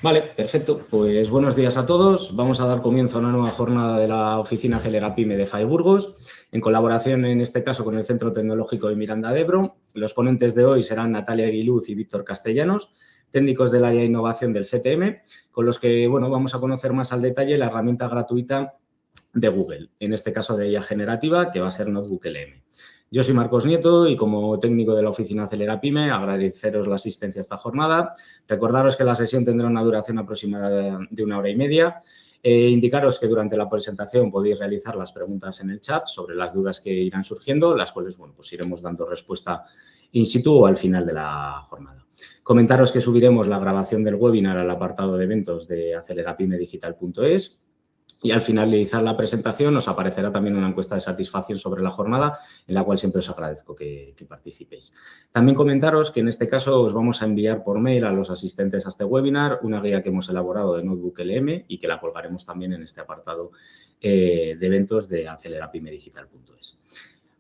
Vale, perfecto. Pues buenos días a todos. Vamos a dar comienzo a una nueva jornada de la Oficina Acelera Pyme de FAI Burgos, en colaboración, en este caso, con el Centro Tecnológico de Miranda de Ebro. Los ponentes de hoy serán Natalia Aguiluz y Víctor Castellanos, técnicos del área de innovación del CTM, con los que vamos a conocer más al detalle la herramienta gratuita de Google, en este caso de IA generativa, que va a ser Notebook LM. Yo soy Marcos Nieto y como técnico de la Oficina Acelera Pyme, agradeceros la asistencia a esta jornada. Recordaros que la sesión tendrá una duración aproximada de 1 hora y media. Indicaros que durante la presentación podéis realizar las preguntas en el chat sobre las dudas que irán surgiendo, las cuales pues iremos dando respuesta in situ o al final de la jornada. Comentaros que subiremos la grabación del webinar al apartado de eventos de acelerapymedigital.es. Y al finalizar la presentación os aparecerá también una encuesta de satisfacción sobre la jornada, en la cual siempre os agradezco que participéis. También comentaros que en este caso os vamos a enviar por mail a los asistentes a este webinar una guía que hemos elaborado de Notebook LM y que la colgaremos también en este apartado de eventos de acelerapymedigital.es.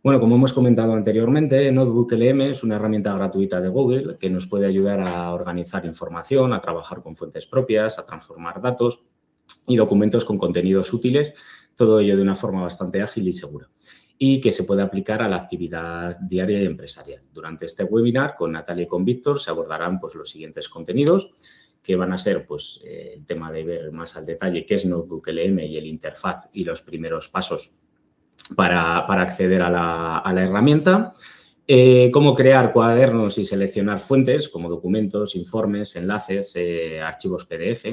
Bueno, como hemos comentado anteriormente, Notebook LM es una herramienta gratuita de Google que nos puede ayudar a organizar información, a trabajar con fuentes propias, a transformar datos y documentos con contenidos útiles, todo ello de una forma bastante ágil y segura, y que se puede aplicar a la actividad diaria y empresarial. Durante este webinar, con Natalia y con Víctor, se abordarán los siguientes contenidos, que van a ser el tema de ver más al detalle qué es Notebook LM y el interfaz y los primeros pasos para acceder a la herramienta, cómo crear cuadernos y seleccionar fuentes como documentos, informes, enlaces, archivos PDF,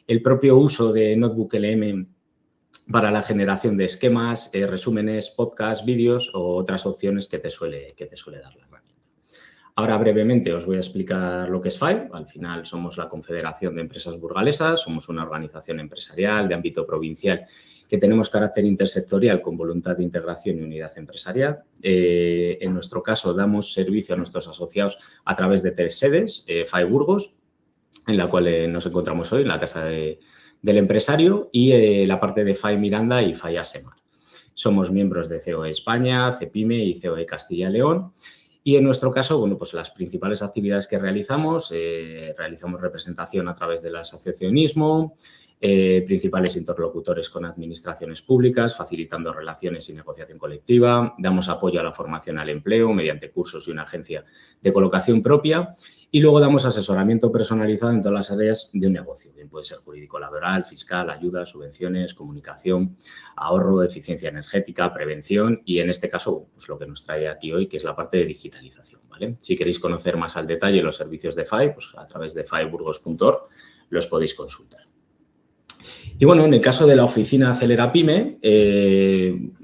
el propio uso de Notebook LM para la generación de esquemas, resúmenes, podcasts, vídeos o otras opciones que te suele dar la herramienta. Ahora, brevemente, os voy a explicar lo que es FAI. Al final, somos la Confederación de Empresas Burgalesas, somos una organización empresarial de ámbito provincial que tenemos carácter intersectorial con voluntad de integración y unidad empresarial. En nuestro caso, damos servicio a nuestros asociados a través de 3 sedes, FAI Burgos, en la cual nos encontramos hoy, en la Casa del Empresario, y la parte de FAI Miranda y FAI Asemar. Somos miembros de COE España, CEPIME y COE Castilla y León. Y en nuestro caso, las principales actividades que realizamos, realizamos representación a través del asociacionismo, principales interlocutores con administraciones públicas, facilitando relaciones y negociación colectiva, damos apoyo a la formación al empleo mediante cursos y una agencia de colocación propia y luego damos asesoramiento personalizado en todas las áreas de un negocio, bien puede ser jurídico laboral, fiscal, ayuda, subvenciones, comunicación, ahorro, eficiencia energética, prevención y en este caso lo que nos trae aquí hoy que es la parte de digitalización, ¿vale? Si queréis conocer más al detalle los servicios de FAI, a través de faiburgos.org los podéis consultar. Y en el caso de la oficina Acelera Pyme,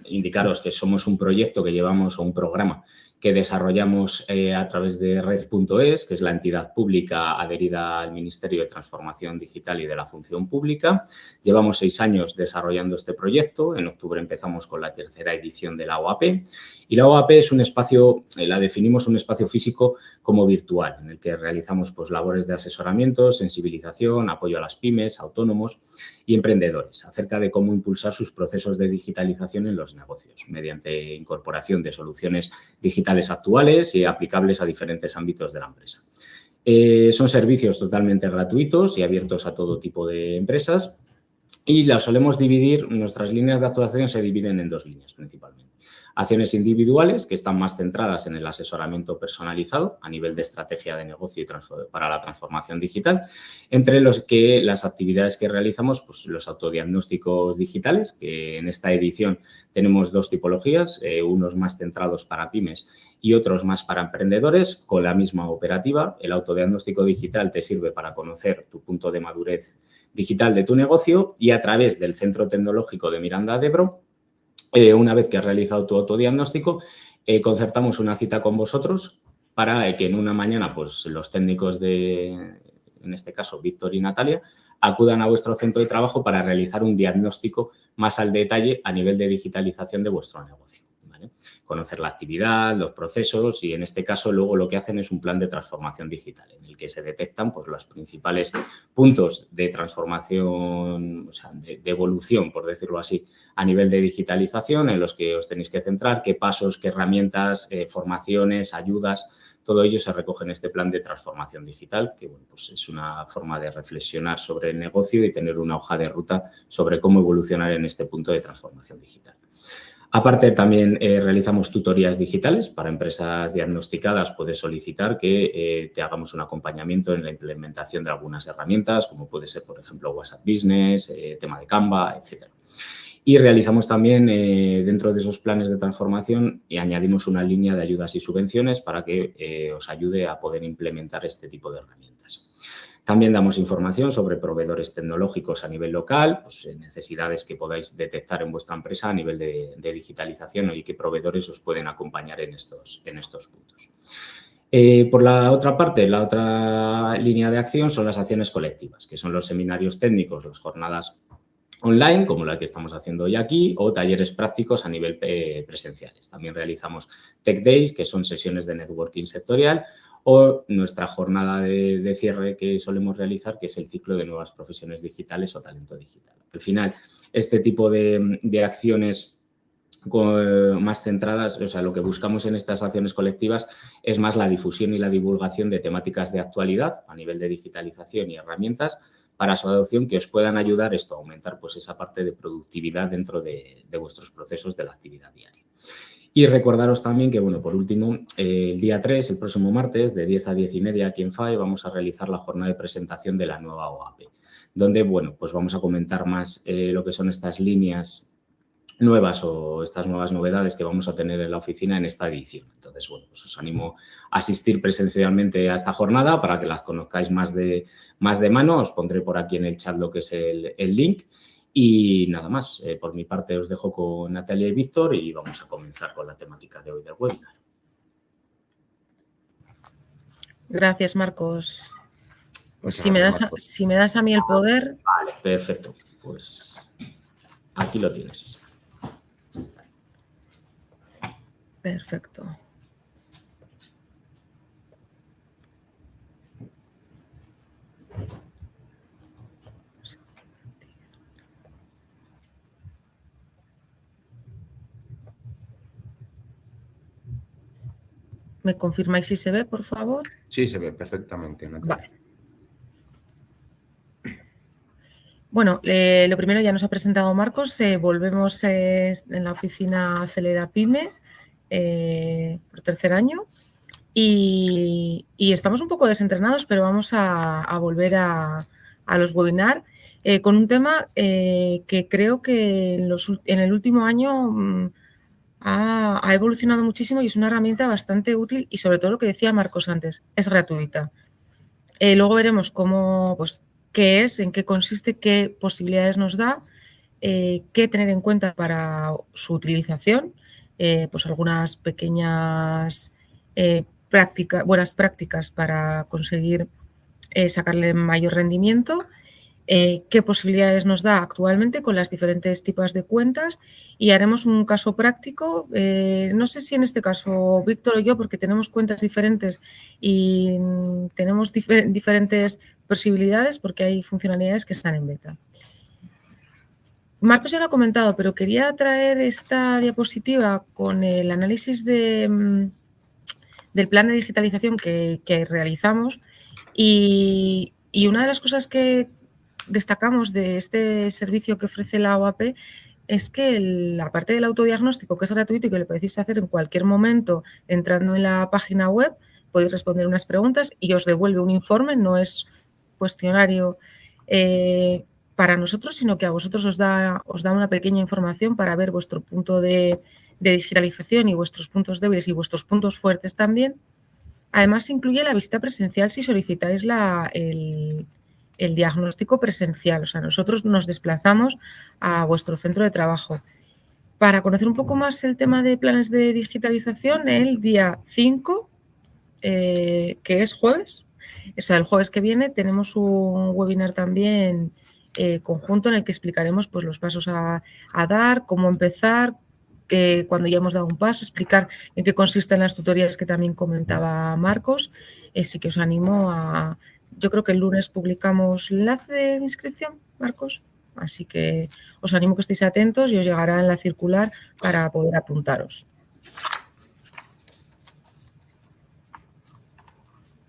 indicaros que somos un proyecto que llevamos o un programa que desarrollamos a través de Red.es, que es la entidad pública adherida al Ministerio de Transformación Digital y de la Función Pública. Llevamos 6 años desarrollando este proyecto. En octubre empezamos con la 3ª edición de la OAP. Y la OAP es un espacio, la definimos un espacio físico como virtual, en el que realizamos labores de asesoramiento, sensibilización, apoyo a las pymes, autónomos y emprendedores acerca de cómo impulsar sus procesos de digitalización en los negocios mediante incorporación de soluciones digitales actuales y aplicables a diferentes ámbitos de la empresa. Son servicios totalmente gratuitos y abiertos a todo tipo de empresas y las solemos dividir, nuestras líneas de actuación se dividen en 2 líneas principalmente. Acciones individuales que están más centradas en el asesoramiento personalizado a nivel de estrategia de negocio y para la transformación digital, entre los que las actividades que realizamos, los autodiagnósticos digitales, que en esta edición tenemos 2 tipologías, unos más centrados para pymes y otros más para emprendedores, con la misma operativa. El autodiagnóstico digital te sirve para conocer tu punto de madurez digital de tu negocio y a través del Centro Tecnológico de Miranda de Ebro, una vez que has realizado tu autodiagnóstico, concertamos una cita con vosotros para que en una mañana los técnicos en este caso Víctor y Natalia, acudan a vuestro centro de trabajo para realizar un diagnóstico más al detalle a nivel de digitalización de vuestro negocio, ¿vale? Conocer la actividad, los procesos y en este caso luego lo que hacen es un plan de transformación digital en el que se detectan los principales puntos de transformación, de evolución, por decirlo así, a nivel de digitalización en los que os tenéis que centrar, qué pasos, qué herramientas, formaciones, ayudas, todo ello se recoge en este plan de transformación digital, que bueno, pues es una forma de reflexionar sobre el negocio y tener una hoja de ruta sobre cómo evolucionar en este punto de transformación digital. Aparte, también realizamos tutorías digitales para empresas diagnosticadas. Puedes solicitar que te hagamos un acompañamiento en la implementación de algunas herramientas, como puede ser, por ejemplo, WhatsApp Business, tema de Canva, etcétera. Y realizamos también, dentro de esos planes de transformación, y añadimos una línea de ayudas y subvenciones para que os ayude a poder implementar este tipo de herramientas. También damos información sobre proveedores tecnológicos a nivel local, pues, necesidades que podáis detectar en vuestra empresa a nivel de digitalización y qué proveedores os pueden acompañar en estos puntos. Por la otra parte, la otra línea de acción son las acciones colectivas, que son los seminarios técnicos, las jornadas online, como la que estamos haciendo hoy aquí, o talleres prácticos a nivel presenciales. También realizamos Tech Days, que son sesiones de networking sectorial, o nuestra jornada de cierre que solemos realizar, que es el ciclo de nuevas profesiones digitales o talento digital. Al final, este tipo de acciones más centradas, o sea, lo que buscamos en estas acciones colectivas es más la difusión y la divulgación de temáticas de actualidad a nivel de digitalización y herramientas para su adopción que os puedan ayudar a aumentar pues, esa parte de productividad dentro de vuestros procesos de la actividad diaria. Y recordaros también que, bueno, por último, el día 3, el próximo martes, de 10 a 10 y media aquí en FAE, vamos a realizar la jornada de presentación de la nueva OAP, donde, bueno, pues vamos a comentar más lo que son estas líneas nuevas o estas nuevas novedades que vamos a tener en la oficina en esta edición. Entonces, bueno, pues os animo a asistir presencialmente a esta jornada para que las conozcáis más de mano. Os pondré por aquí en el chat lo que es el link. Y nada más, por mi parte os dejo con Natalia y Víctor y vamos a comenzar con la temática de hoy del webinar. Gracias, Marcos. Pues si me das a mí el poder... Vale, perfecto. Pues aquí lo tienes. Perfecto. ¿Me confirmáis si se ve, por favor? Sí, se ve perfectamente, Natalia. Vale. Bueno, lo primero ya nos ha presentado Marcos. Volvemos en la oficina Acelera Pyme por tercer año y estamos un poco desentrenados, pero vamos a volver a los webinars con un tema que creo que en el último año ha evolucionado muchísimo y es una herramienta bastante útil y sobre todo lo que decía Marcos antes, es gratuita. Luego veremos cómo, pues, qué es, en qué consiste, qué posibilidades nos da, qué tener en cuenta para su utilización, pues algunas pequeñas buenas prácticas para conseguir sacarle mayor rendimiento, qué posibilidades nos da actualmente con las diferentes tipos de cuentas y haremos un caso práctico. No sé si en este caso Víctor o yo, porque tenemos cuentas diferentes y tenemos diferentes posibilidades porque hay funcionalidades que están en beta. Marcos ya lo ha comentado, pero quería traer esta diapositiva con el análisis del plan de digitalización que realizamos y una de las cosas que destacamos de este servicio que ofrece la OAP es que la parte del autodiagnóstico, que es gratuito y que lo podéis hacer en cualquier momento entrando en la página web, podéis responder unas preguntas y os devuelve un informe, no es cuestionario para nosotros, sino que a vosotros os da una pequeña información para ver vuestro punto de digitalización y vuestros puntos débiles y vuestros puntos fuertes también. Además, incluye la visita presencial si solicitáis el diagnóstico presencial. O sea, nosotros nos desplazamos a vuestro centro de trabajo. Para conocer un poco más el tema de planes de digitalización, el día 5, que es jueves, o sea, el jueves que viene, tenemos un webinar también conjunto en el que explicaremos pues, los pasos a dar, cómo empezar, cuando ya hemos dado un paso, explicar en qué consisten las tutorías que también comentaba Marcos. Sí que os animo a... Yo creo que el lunes publicamos el enlace de inscripción, Marcos, así que os animo que estéis atentos y os llegará en la circular para poder apuntaros.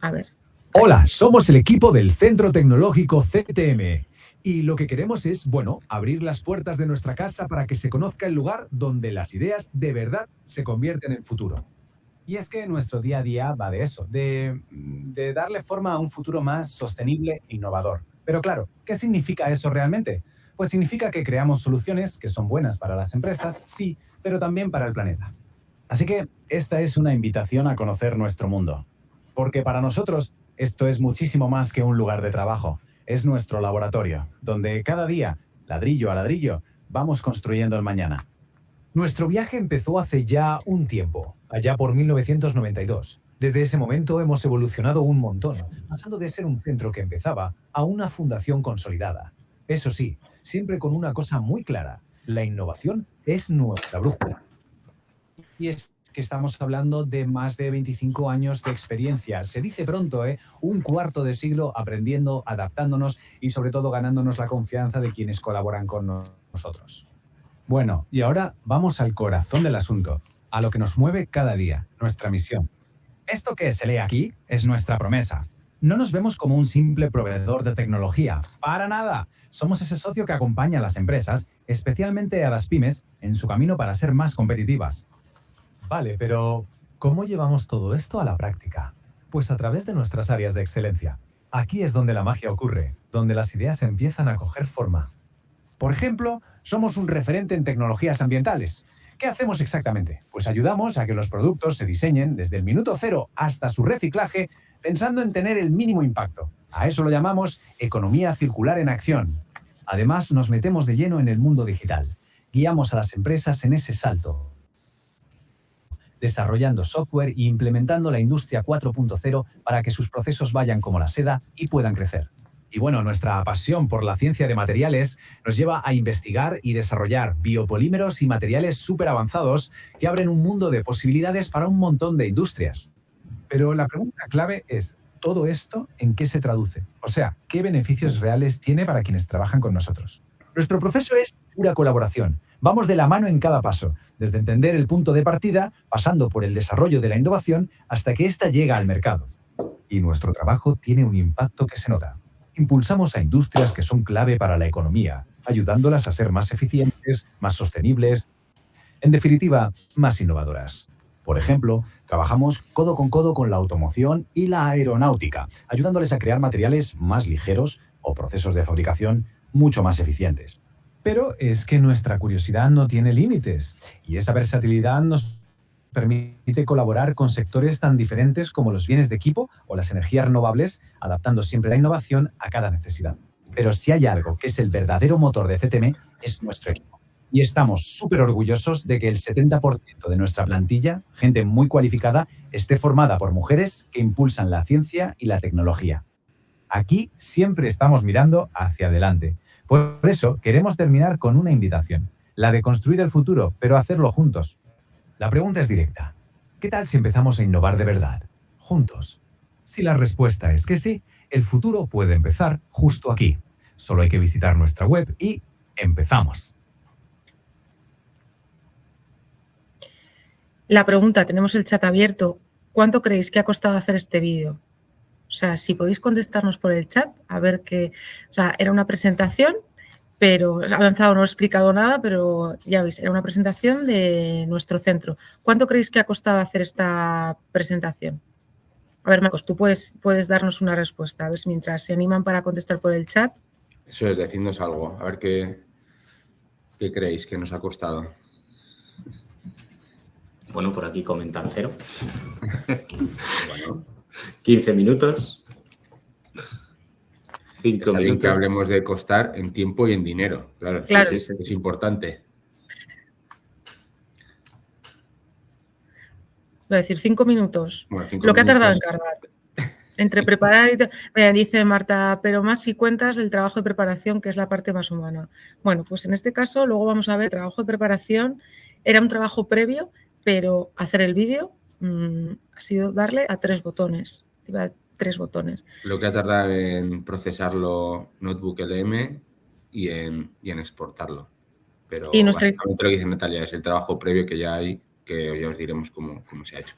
A ver. Hola, somos el equipo del Centro Tecnológico CTM y lo que queremos es, bueno, abrir las puertas de nuestra casa para que se conozca el lugar donde las ideas de verdad se convierten en futuro. Y es que nuestro día a día va de eso, de darle forma a un futuro más sostenible e innovador. Pero claro, ¿qué significa eso realmente? Pues significa que creamos soluciones que son buenas para las empresas, sí, pero también para el planeta. Así que esta es una invitación a conocer nuestro mundo. Porque para nosotros esto es muchísimo más que un lugar de trabajo. Es nuestro laboratorio, donde cada día, ladrillo a ladrillo, vamos construyendo el mañana. Nuestro viaje empezó hace ya un tiempo, allá por 1992. Desde ese momento hemos evolucionado un montón, pasando de ser un centro que empezaba a una fundación consolidada. Eso sí, siempre con una cosa muy clara: la innovación es nuestra brújula. Y es que estamos hablando de más de 25 años de experiencia. Se dice pronto, ¿eh? Un cuarto de siglo aprendiendo, adaptándonos y sobre todo ganándonos la confianza de quienes colaboran con nosotros. Bueno, y ahora vamos al corazón del asunto, a lo que nos mueve cada día, nuestra misión. Esto que se lee aquí es nuestra promesa. No nos vemos como un simple proveedor de tecnología, para nada. Somos ese socio que acompaña a las empresas, especialmente a las pymes, en su camino para ser más competitivas. Vale, pero ¿cómo llevamos todo esto a la práctica? Pues a través de nuestras áreas de excelencia. Aquí es donde la magia ocurre, donde las ideas empiezan a coger forma. Por ejemplo, somos un referente en tecnologías ambientales. ¿Qué hacemos exactamente? Pues ayudamos a que los productos se diseñen desde el minuto cero hasta su reciclaje, pensando en tener el mínimo impacto. A eso lo llamamos economía circular en acción. Además, nos metemos de lleno en el mundo digital. Guiamos a las empresas en ese salto, desarrollando software e implementando la industria 4.0 para que sus procesos vayan como la seda y puedan crecer. Y bueno, nuestra pasión por la ciencia de materiales nos lleva a investigar y desarrollar biopolímeros y materiales súper avanzados que abren un mundo de posibilidades para un montón de industrias. Pero la pregunta clave es, ¿todo esto en qué se traduce? O sea, ¿qué beneficios reales tiene para quienes trabajan con nosotros? Nuestro proceso es pura colaboración. Vamos de la mano en cada paso, desde entender el punto de partida, pasando por el desarrollo de la innovación, hasta que ésta llega al mercado. Y nuestro trabajo tiene un impacto que se nota. Impulsamos a industrias que son clave para la economía, ayudándolas a ser más eficientes, más sostenibles, en definitiva, más innovadoras. Por ejemplo, trabajamos codo con la automoción y la aeronáutica, ayudándoles a crear materiales más ligeros o procesos de fabricación mucho más eficientes. Pero es que nuestra curiosidad no tiene límites y esa versatilidad nos permite colaborar con sectores tan diferentes como los bienes de equipo o las energías renovables, adaptando siempre la innovación a cada necesidad. Pero si hay algo que es el verdadero motor de CTM, es nuestro equipo. Y estamos súper orgullosos de que el 70% de nuestra plantilla, gente muy cualificada, esté formada por mujeres que impulsan la ciencia y la tecnología. Aquí siempre estamos mirando hacia adelante. Por eso queremos terminar con una invitación, la de construir el futuro, pero hacerlo juntos. La pregunta es directa. ¿Qué tal si empezamos a innovar de verdad? Juntos. Si la respuesta es que sí, el futuro puede empezar justo aquí. Solo hay que visitar nuestra web y empezamos. La pregunta, tenemos el chat abierto. ¿Cuánto creéis que ha costado hacer este vídeo? O sea, si podéis contestarnos por el chat, a ver qué... O sea, era una presentación, pero ha lanzado, no he explicado nada, pero ya veis, era una presentación de nuestro centro. ¿Cuánto creéis que ha costado hacer esta presentación? A ver, Marcos, tú puedes darnos una respuesta, a ver si mientras se animan para contestar por el chat. Eso es, decidnos algo, a ver qué creéis que nos ha costado. Bueno, por aquí comentan 0. Bueno, 15 minutos. 5 está bien minutos. que hablemos de costar en tiempo y en dinero, claro. Claro. Sí, es importante. Voy a decir 5 minutos. Bueno, 5 Lo que ha tardado en minutos. cargar. Entre preparar y... dice Marta, pero más si cuentas el trabajo de preparación, que es la parte más humana. Bueno, pues en este caso, luego vamos a ver, el trabajo de preparación era un trabajo previo, pero hacer el vídeo ha sido darle a 3 botones. 3 botones. Lo que ha tardado en procesarlo Notebook LM y en exportarlo. Pero Y básicamente lo que dice Natalia es el trabajo previo que ya hay, que ya os diremos cómo se ha hecho.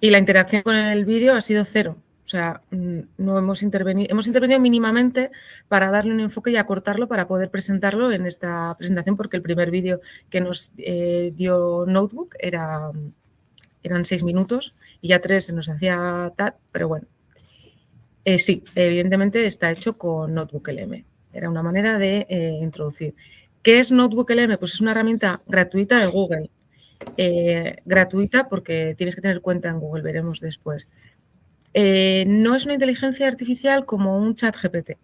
Y la interacción con el vídeo ha sido 0. O sea, no hemos intervenido mínimamente para darle un enfoque y acortarlo para poder presentarlo en esta presentación, porque el primer vídeo que nos dio Notebook eran 6 minutos y ya 3 se nos hacía tal, pero bueno. Sí, evidentemente está hecho con Notebook LM. Era una manera de introducir. ¿Qué es Notebook LM? Pues es una herramienta gratuita de Google. Gratuita porque tienes que tener cuenta en Google, veremos después. No es una inteligencia artificial como un chat GPT.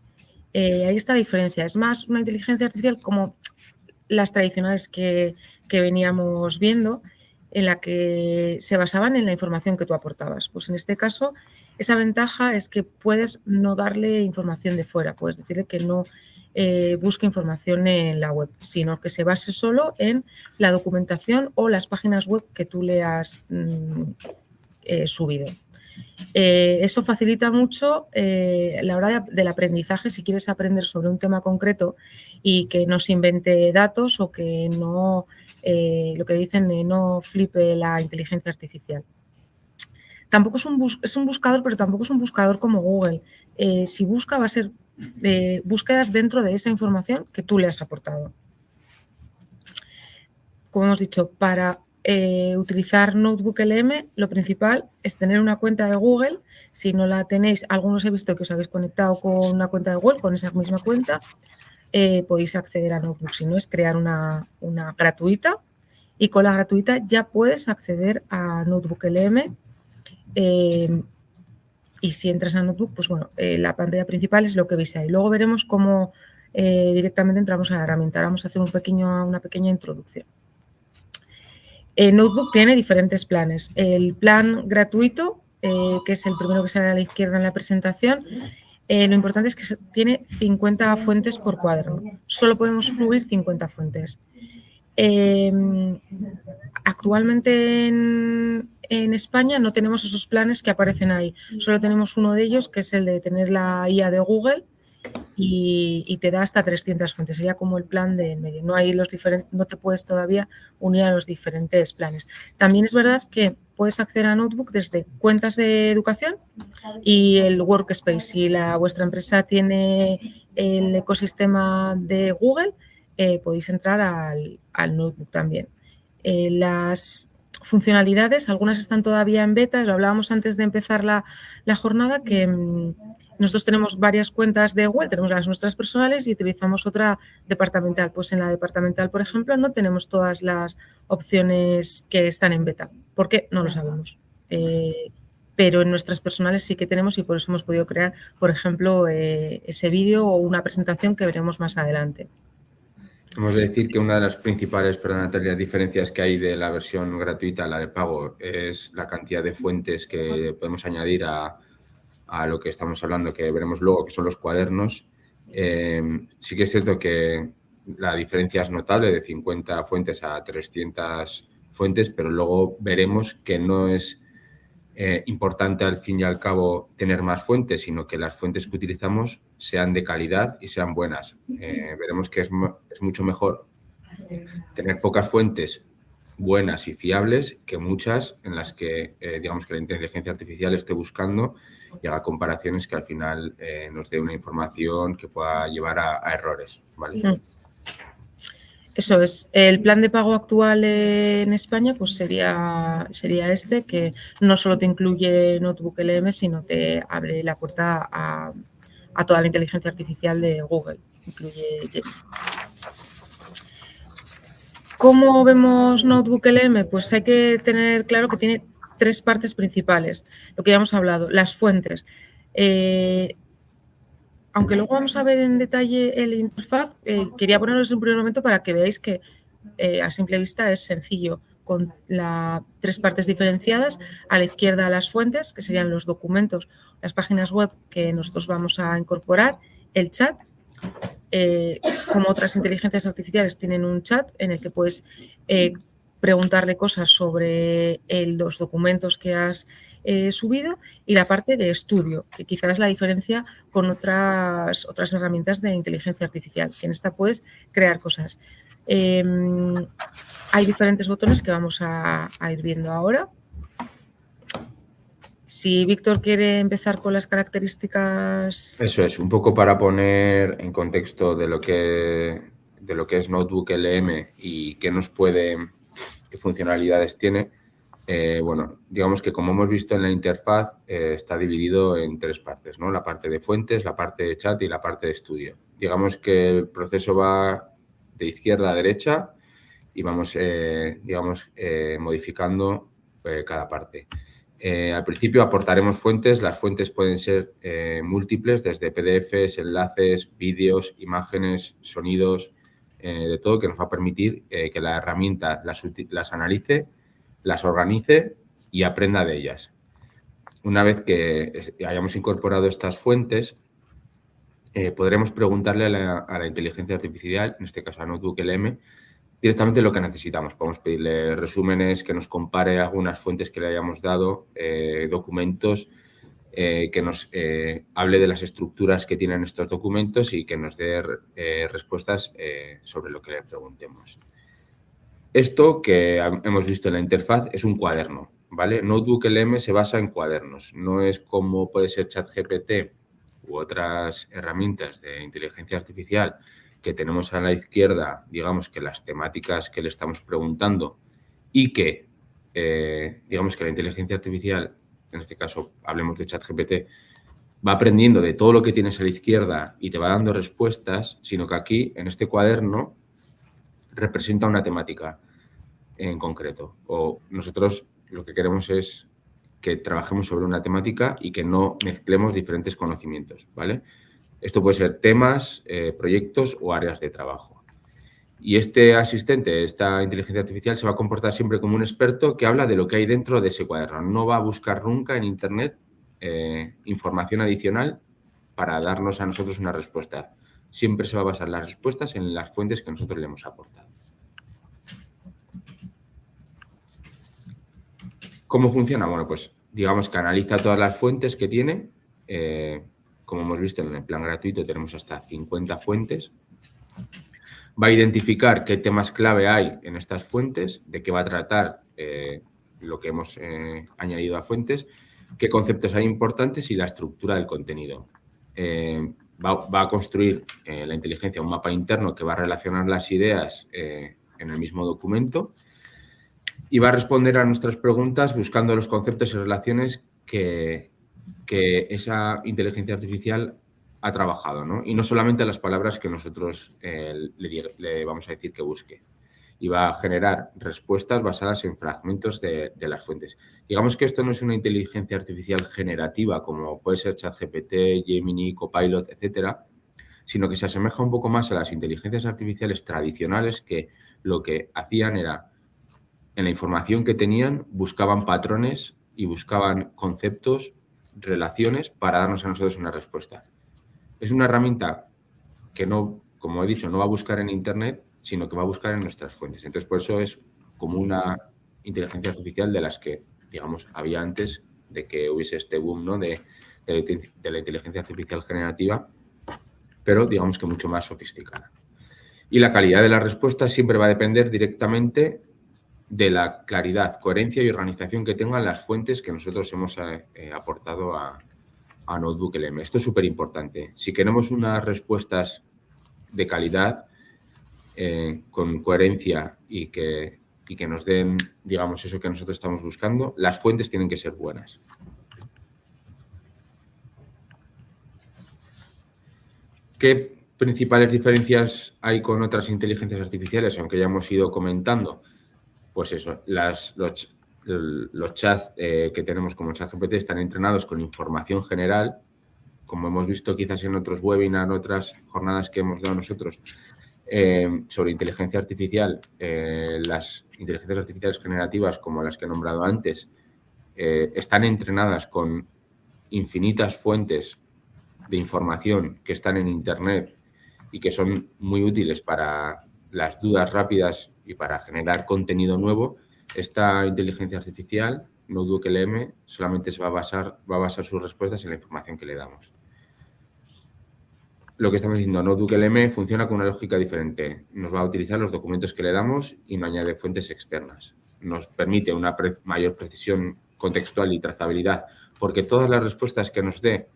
Ahí está la diferencia. Es más una inteligencia artificial como las tradicionales que veníamos viendo, en la que se basaban en la información que tú aportabas. Pues en este caso, esa ventaja es que puedes no darle información de fuera, puedes decirle que no busque información en la web, sino que se base solo en la documentación o las páginas web que tú le has subido. Eso facilita mucho la hora del aprendizaje si quieres aprender sobre un tema concreto y que no se invente datos o que no, lo que dicen, no flipe la inteligencia artificial. Tampoco es un buscador, pero tampoco es un buscador como Google. Si busca, va a ser búsquedas dentro de esa información que tú le has aportado. Como hemos dicho, para utilizar Notebook LM, lo principal es tener una cuenta de Google. Si no la tenéis, algunos he visto que os habéis conectado con una cuenta de Google, con esa misma cuenta, podéis acceder a Notebook. Si no, es crear una gratuita y con la gratuita ya puedes acceder a Notebook LM. Y si entras a Notebook, pues bueno, la pantalla principal es lo que veis ahí. Luego veremos cómo directamente entramos a la herramienta. Ahora vamos a hacer una pequeña introducción. Notebook tiene diferentes planes. El plan gratuito, que es el primero que sale a la izquierda en la presentación, lo importante es que tiene 50 fuentes por cuaderno. Solo podemos fluir 50 fuentes. Actualmente en España no tenemos esos planes que aparecen ahí. Solo tenemos uno de ellos, que es el de tener la IA de Google, y te da hasta 300 fuentes. Sería como el plan de en medio. No te puedes todavía unir a los diferentes planes. También es verdad que puedes acceder a Notebook desde cuentas de educación y el Workspace. Si vuestra empresa tiene el ecosistema de Google, podéis entrar al Notebook también. Las funcionalidades, algunas están todavía en beta, lo hablábamos antes de empezar la jornada, que nosotros tenemos varias cuentas de Google, tenemos las nuestras personales y utilizamos otra departamental. Pues en la departamental, por ejemplo, no tenemos todas las opciones que están en beta. ¿Por qué? No lo sabemos. Pero en nuestras personales sí que tenemos y por eso hemos podido crear, por ejemplo, ese vídeo o una presentación que veremos más adelante. Hemos de decir que una de las principales, perdón, Natalia, diferencias que hay de la versión gratuita a la de pago es la cantidad de fuentes que podemos añadir a lo que estamos hablando, que veremos luego, que son los cuadernos. Sí que es cierto que la diferencia es notable, de 50 fuentes a 300 fuentes, pero luego veremos que no es importante al fin y al cabo tener más fuentes, sino que las fuentes que utilizamos sean de calidad y sean buenas. Veremos que es mucho mejor tener pocas fuentes buenas y fiables que muchas en las que, digamos, que la inteligencia artificial esté buscando y haga comparaciones que al final nos dé una información que pueda llevar a errores, ¿vale? Eso es. El plan de pago actual en España pues sería este, que no solo te incluye Notebook LM, sino te abre la puerta a toda la inteligencia artificial de Google. Incluye Gemini. ¿Cómo vemos Notebook LM? Pues hay que tener claro que tiene 3 partes principales. Lo que ya hemos hablado, las fuentes. Aunque luego vamos a ver en detalle el interfaz, quería poneros en un primer momento para que veáis que a simple vista es sencillo, con las 3 partes diferenciadas. A la izquierda las fuentes, que serían los documentos, las páginas web que nosotros vamos a incorporar, el chat. Como otras inteligencias artificiales tienen un chat en el que puedes preguntarle cosas sobre los documentos que has subido, y la parte de estudio, que quizás es la diferencia con otras herramientas de inteligencia artificial, que en esta puedes crear cosas. Hay diferentes botones que vamos a ir viendo ahora. Si Víctor quiere empezar con las características. Eso es, un poco para poner en contexto de lo que es Notebook LM y qué funcionalidades tiene. Bueno, digamos que como hemos visto en la interfaz, está dividido en 3 partes, ¿no? La parte de fuentes, la parte de chat y la parte de estudio. Digamos que el proceso va de izquierda a derecha y vamos, modificando cada parte. Al principio aportaremos fuentes. Las fuentes pueden ser múltiples, desde PDFs, enlaces, vídeos, imágenes, sonidos, de todo, que nos va a permitir que la herramienta las analice, las organice y aprenda de ellas. Una vez que hayamos incorporado estas fuentes, podremos preguntarle a la inteligencia artificial, en este caso a Notebook LM, directamente lo que necesitamos. Podemos pedirle resúmenes, que nos compare algunas fuentes que le hayamos dado, documentos, que nos hable de las estructuras que tienen estos documentos y que nos dé respuestas sobre lo que le preguntemos. Esto que hemos visto en la interfaz es un cuaderno, ¿vale? Notebook LM se basa en cuadernos. No es como puede ser ChatGPT u otras herramientas de inteligencia artificial que tenemos a la izquierda, digamos que las temáticas que le estamos preguntando y que, digamos que la inteligencia artificial, en este caso hablemos de ChatGPT, va aprendiendo de todo lo que tienes a la izquierda y te va dando respuestas, sino que aquí, en este cuaderno, representa una temática en concreto. O nosotros lo que queremos es que trabajemos sobre una temática y que no mezclemos diferentes conocimientos, ¿vale? Esto puede ser temas, proyectos o áreas de trabajo. Y este asistente, esta inteligencia artificial, se va a comportar siempre como un experto que habla de lo que hay dentro de ese cuaderno. No va a buscar nunca en Internet información adicional para darnos a nosotros una respuesta. Siempre se va a basar las respuestas en las fuentes que nosotros le hemos aportado. ¿Cómo funciona? Bueno, pues digamos que analiza todas las fuentes que tiene. Como hemos visto en el plan gratuito, tenemos hasta 50 fuentes. Va a identificar qué temas clave hay en estas fuentes, de qué va a tratar lo que hemos añadido a fuentes, qué conceptos hay importantes y la estructura del contenido. Va a construir la inteligencia un mapa interno que va a relacionar las ideas en el mismo documento y va a responder a nuestras preguntas buscando los conceptos y relaciones que esa inteligencia artificial ha trabajado, ¿no? Y no solamente las palabras que nosotros le vamos a decir que busque. Y va a generar respuestas basadas en fragmentos de las fuentes. Digamos que esto no es una inteligencia artificial generativa como puede ser ChatGPT, Gemini, Copilot, etcétera, sino que se asemeja un poco más a las inteligencias artificiales tradicionales que lo que hacían era, en la información que tenían, buscaban patrones y buscaban conceptos, relaciones para darnos a nosotros una respuesta. Es una herramienta que no, como he dicho, no va a buscar en Internet, sino que va a buscar en nuestras fuentes. Entonces, por eso es como una inteligencia artificial de las que, digamos, había antes de que hubiese este boom, ¿no? de la inteligencia artificial generativa, pero digamos que mucho más sofisticada. Y la calidad de la respuesta siempre va a depender directamente de la claridad, coherencia y organización que tengan las fuentes que nosotros hemos aportado a Notebook LM. Esto es súper importante. Si queremos unas respuestas de calidad, con coherencia y que nos den, digamos, eso que nosotros estamos buscando, las fuentes tienen que ser buenas. ¿Qué principales diferencias hay con otras inteligencias artificiales? Aunque ya hemos ido comentando. Pues eso, los chats que tenemos como ChatGPT están entrenados con información general, como hemos visto quizás en otros webinars, en otras jornadas que hemos dado nosotros sobre inteligencia artificial. Las inteligencias artificiales generativas, como las que he nombrado antes, están entrenadas con infinitas fuentes de información que están en Internet y que son muy útiles para las dudas rápidas y para generar contenido nuevo. Esta inteligencia artificial, Notebook LM, solamente va a basar sus respuestas en la información que le damos. Lo que estamos diciendo, Notebook LM funciona con una lógica diferente. Nos va a utilizar los documentos que le damos y no añade fuentes externas. Nos permite una mayor precisión contextual y trazabilidad porque todas las respuestas que nos dé,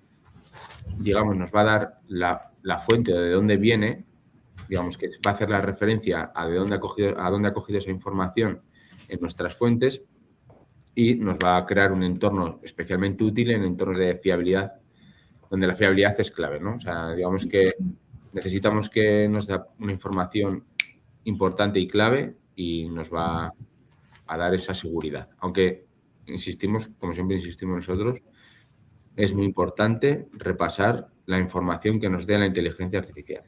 digamos, nos va a dar la fuente de dónde viene, digamos que va a hacer la referencia a dónde ha cogido esa información en nuestras fuentes y nos va a crear un entorno especialmente útil en entornos de fiabilidad, donde la fiabilidad es clave, ¿no? O sea, digamos que necesitamos que nos dé una información importante y clave y nos va a dar esa seguridad. Aunque insistimos, como siempre insistimos nosotros, es muy importante repasar la información que nos dé la inteligencia artificial.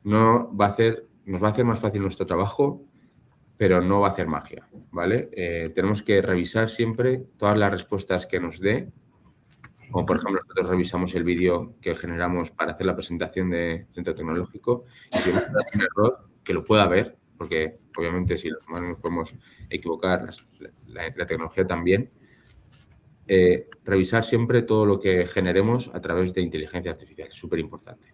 Nos va a hacer más fácil nuestro trabajo, pero no va a hacer magia, ¿vale? Tenemos que revisar siempre todas las respuestas que nos dé, como por ejemplo nosotros revisamos el vídeo que generamos para hacer la presentación de Centro Tecnológico y si vemos un error, que lo pueda ver, porque obviamente si los humanos nos podemos equivocar, la tecnología también. Revisar siempre todo lo que generemos a través de inteligencia artificial, súper importante.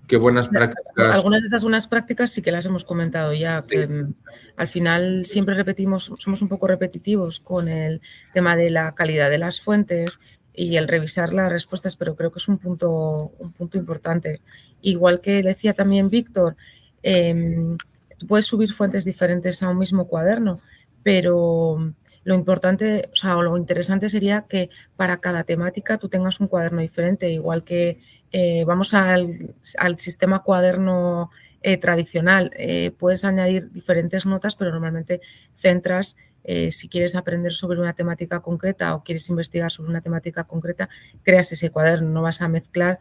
Qué buenas prácticas. Algunas de esas buenas prácticas sí que las hemos comentado ya, que al final siempre repetimos, somos un poco repetitivos con el tema de la calidad de las fuentes y el revisar las respuestas, pero creo que es un punto importante. Igual que decía también Víctor, tú puedes subir fuentes diferentes a un mismo cuaderno, pero lo importante, o sea, lo interesante sería que para cada temática tú tengas un cuaderno diferente, igual que vamos al sistema cuaderno tradicional. Puedes añadir diferentes notas, pero normalmente centras, si quieres aprender sobre una temática concreta o quieres investigar sobre una temática concreta, creas ese cuaderno, no vas a mezclar.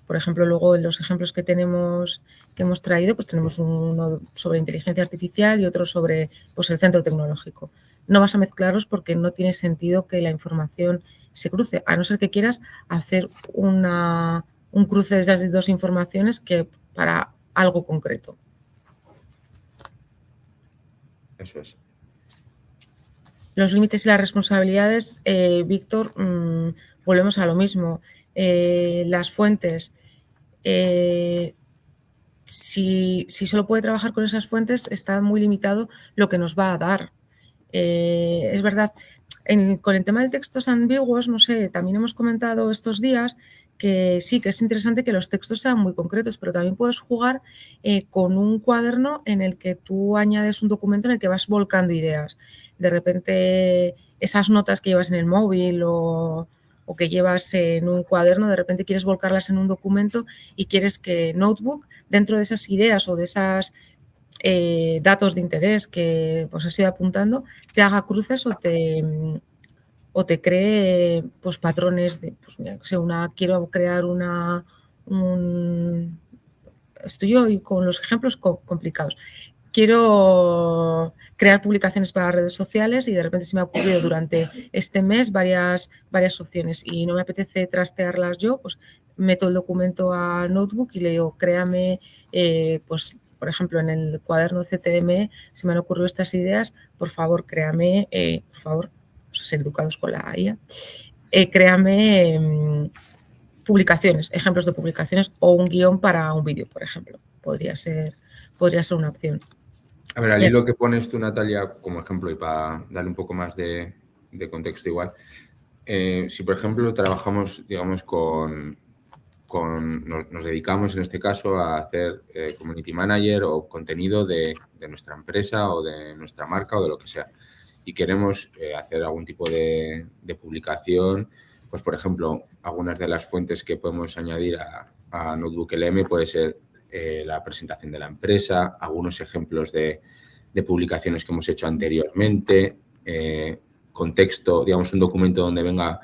Por ejemplo, luego en los ejemplos que hemos traído, pues tenemos uno sobre inteligencia artificial y otro sobre pues, el centro tecnológico. No vas a mezclarlos porque no tiene sentido que la información se cruce, a no ser que quieras hacer un cruce de esas dos informaciones que para algo concreto. Eso es. Los límites y las responsabilidades, Víctor, volvemos a lo mismo. Las fuentes, si solo puede trabajar con esas fuentes, está muy limitado lo que nos va a dar. Es verdad, con el tema de textos ambiguos, no sé, también hemos comentado estos días que sí, que es interesante que los textos sean muy concretos, pero también puedes jugar con un cuaderno en el que tú añades un documento en el que vas volcando ideas. De repente, esas notas que llevas en el móvil o que llevas en un cuaderno, de repente quieres volcarlas en un documento y quieres que Notebook, dentro de esas ideas o de esas datos de interés que pues, has ido apuntando, te haga cruces o te cree pues, patrones de, pues, mira, quiero crear estoy hoy con los ejemplos complicados. Quiero crear publicaciones para redes sociales y de repente se me ha ocurrido durante este mes varias opciones y no me apetece trastearlas yo, pues meto el documento a Notebook y le digo, créame, pues por ejemplo, en el cuaderno CTM se me han ocurrido estas ideas, por favor, créame, por favor, vamos a ser educados con la IA, créame publicaciones, ejemplos de publicaciones o un guión para un vídeo, por ejemplo. Podría ser una opción. A ver, al hilo que pones tú, Natalia, como ejemplo, y para darle un poco más de contexto igual, si por ejemplo trabajamos, digamos, nos dedicamos en este caso a hacer community manager o contenido de nuestra empresa o de nuestra marca o de lo que sea y queremos hacer algún tipo de publicación, pues por ejemplo, algunas de las fuentes que podemos añadir a Notebook LM puede ser la presentación de la empresa, algunos ejemplos de publicaciones que hemos hecho anteriormente, contexto, digamos, un documento donde venga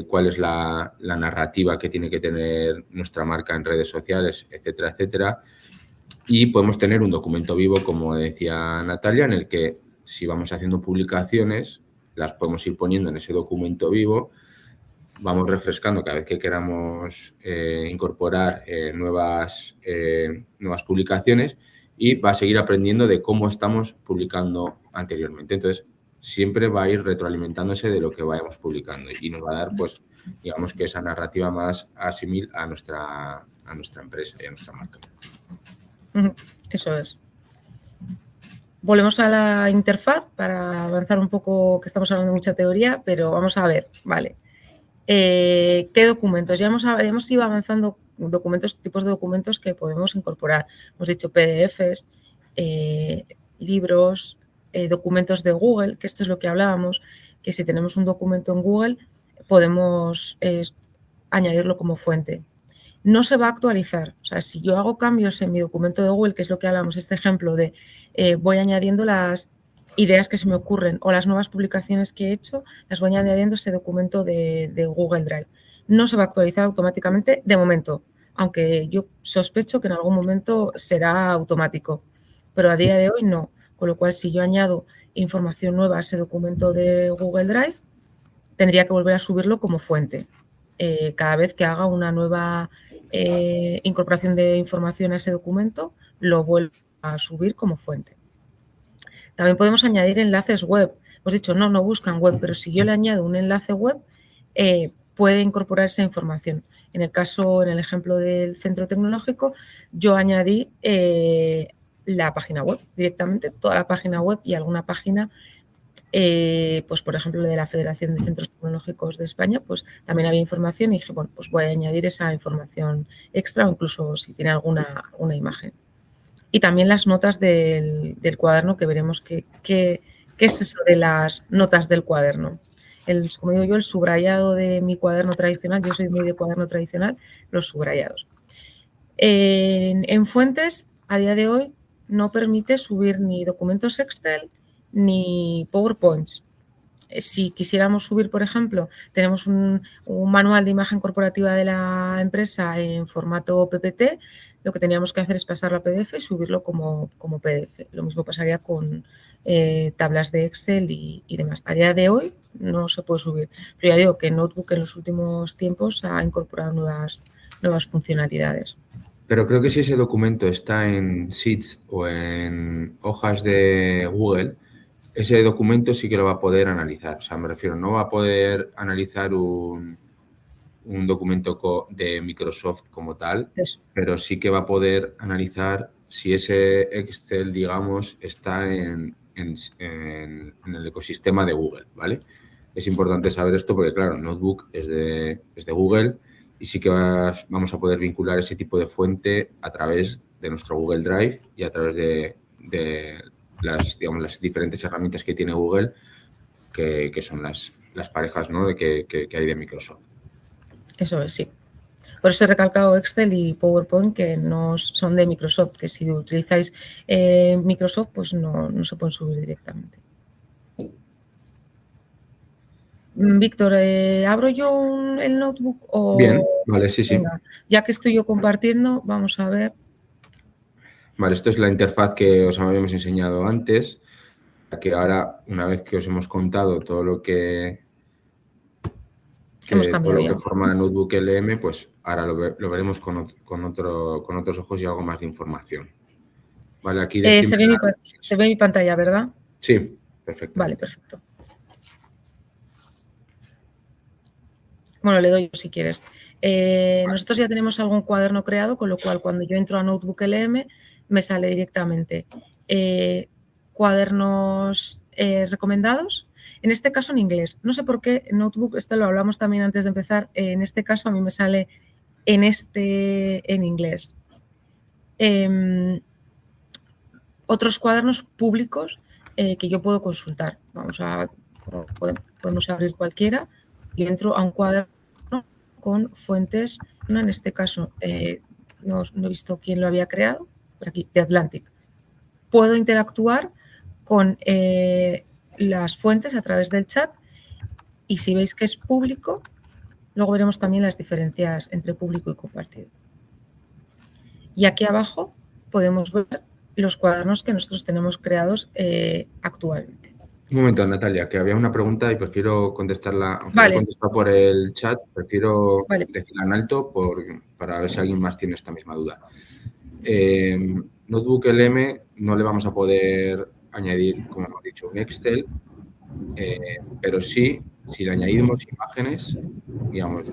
cuál es la narrativa que tiene que tener nuestra marca en redes sociales, etcétera, etcétera. Y podemos tener un documento vivo, como decía Natalia, en el que si vamos haciendo publicaciones, las podemos ir poniendo en ese documento vivo, vamos refrescando cada vez que queramos incorporar nuevas publicaciones y va a seguir aprendiendo de cómo estamos publicando anteriormente. Entonces, siempre va a ir retroalimentándose de lo que vayamos publicando y nos va a dar, pues, digamos que esa narrativa más asimil a nuestra empresa y a nuestra marca. Eso es. Volvemos a la interfaz para avanzar un poco, que estamos hablando de mucha teoría, pero vamos a ver, vale. ¿Qué documentos? Ya hemos ido avanzando tipos de documentos que podemos incorporar. Hemos dicho PDFs, libros, documentos de Google, que esto es lo que hablábamos, que si tenemos un documento en Google podemos añadirlo como fuente. No se va a actualizar. O sea, si yo hago cambios en mi documento de Google, que es lo que hablamos, este ejemplo de voy añadiendo las ideas que se me ocurren o las nuevas publicaciones que he hecho, las voy añadiendo a ese documento de Google Drive. No se va a actualizar automáticamente de momento, aunque yo sospecho que en algún momento será automático, pero a día de hoy no. Con lo cual, si yo añado información nueva a ese documento de Google Drive, tendría que volver a subirlo como fuente. Cada vez que haga una nueva incorporación de información a ese documento, lo vuelvo a subir como fuente. También podemos añadir enlaces web. Hemos dicho, no buscan web, pero si yo le añado un enlace web, puede incorporar esa información. En el ejemplo del centro tecnológico, yo añadí la página web directamente, toda la página web y alguna página, pues por ejemplo, de la Federación de Centros Tecnológicos de España, pues también había información y dije, bueno, pues voy a añadir esa información extra o incluso si tiene alguna imagen. Y también las notas del cuaderno, que veremos qué es eso de las notas del cuaderno. Como digo yo, el subrayado de mi cuaderno tradicional, yo soy muy de cuaderno tradicional, los subrayados. En fuentes, a día de hoy, no permite subir ni documentos Excel ni PowerPoints. Si quisiéramos subir, por ejemplo, tenemos un manual de imagen corporativa de la empresa en formato PPT, lo que teníamos que hacer es pasarlo a PDF y subirlo como PDF. Lo mismo pasaría con tablas de Excel y demás. A día de hoy no se puede subir, pero ya digo que Notebook en los últimos tiempos ha incorporado nuevas funcionalidades. Pero creo que si ese documento está en Sheets o en hojas de Google, ese documento sí que lo va a poder analizar. O sea, me refiero, no va a poder analizar un documento de Microsoft como tal, pero sí que va a poder analizar si ese Excel, digamos, está en el ecosistema de Google, ¿vale? Es importante saber esto porque, claro, Notebook es de Google y sí que vamos a poder vincular ese tipo de fuente a través de nuestro Google Drive y a través de las diferentes herramientas que tiene Google, que son las parejas, ¿no?, que hay de Microsoft. Eso es, sí. Por eso he recalcado Excel y PowerPoint, que no son de Microsoft, que si utilizáis Microsoft, pues no se pueden subir directamente. Víctor, ¿abro yo el notebook? O... Bien, vale, sí. Venga, ya que estoy yo compartiendo, vamos a ver. Vale, esto es la interfaz que os habíamos enseñado antes, que ahora, una vez que os hemos contado todo lo que forma Notebook LM, pues ahora lo veremos con otros ojos y algo más de información. Vale, aquí se ve mi pantalla, ¿verdad? Sí, perfecto. Vale, perfecto. Bueno, le doy yo si quieres. Nosotros ya tenemos algún cuaderno creado, con lo cual cuando yo entro a Notebook LM me sale directamente cuadernos recomendados, en este caso en inglés. No sé por qué Notebook, esto lo hablamos también antes de empezar, en este caso a mí me sale en inglés. Otros cuadernos públicos que yo puedo consultar. Podemos abrir cualquiera y entro a un cuaderno con fuentes, en este caso no he visto quién lo había creado, por aquí, de Atlantic. Puedo interactuar con las fuentes a través del chat y si veis que es público, luego veremos también las diferencias entre público y compartido. Y aquí abajo podemos ver los cuadernos que nosotros tenemos creados actualmente. Un momento, Natalia, que había una pregunta y prefiero contestarla. Vale. Contestar por el chat, prefiero decirla en alto para ver si alguien más tiene esta misma duda. Notebook LM no le vamos a poder añadir, como hemos dicho, un Excel, pero sí, si le añadimos imágenes, digamos,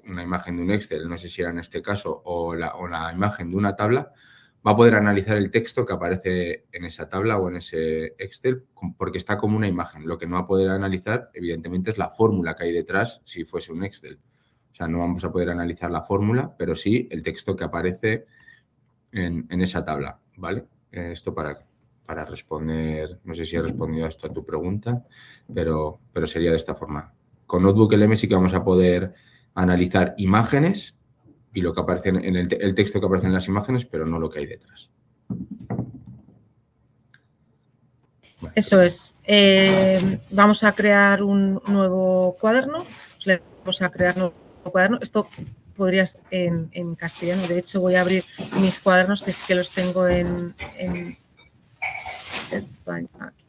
una imagen de un Excel, no sé si era en este caso, o la imagen de una tabla, va a poder analizar el texto que aparece en esa tabla o en ese Excel porque está como una imagen. Lo que no va a poder analizar, evidentemente, es la fórmula que hay detrás si fuese un Excel. O sea, no vamos a poder analizar la fórmula, pero sí el texto que aparece en esa tabla, ¿vale? Esto para responder, no sé si he respondido a esto a tu pregunta, pero sería de esta forma. Con Notebook LM sí que vamos a poder analizar imágenes y lo que aparece en el texto que aparece en las imágenes, pero no lo que hay detrás. Bueno. Eso es. Vamos a crear un nuevo cuaderno. Vamos a crear un nuevo cuaderno. Esto podrías en castellano. De hecho, voy a abrir mis cuadernos, que sí que los tengo en España. Aquí.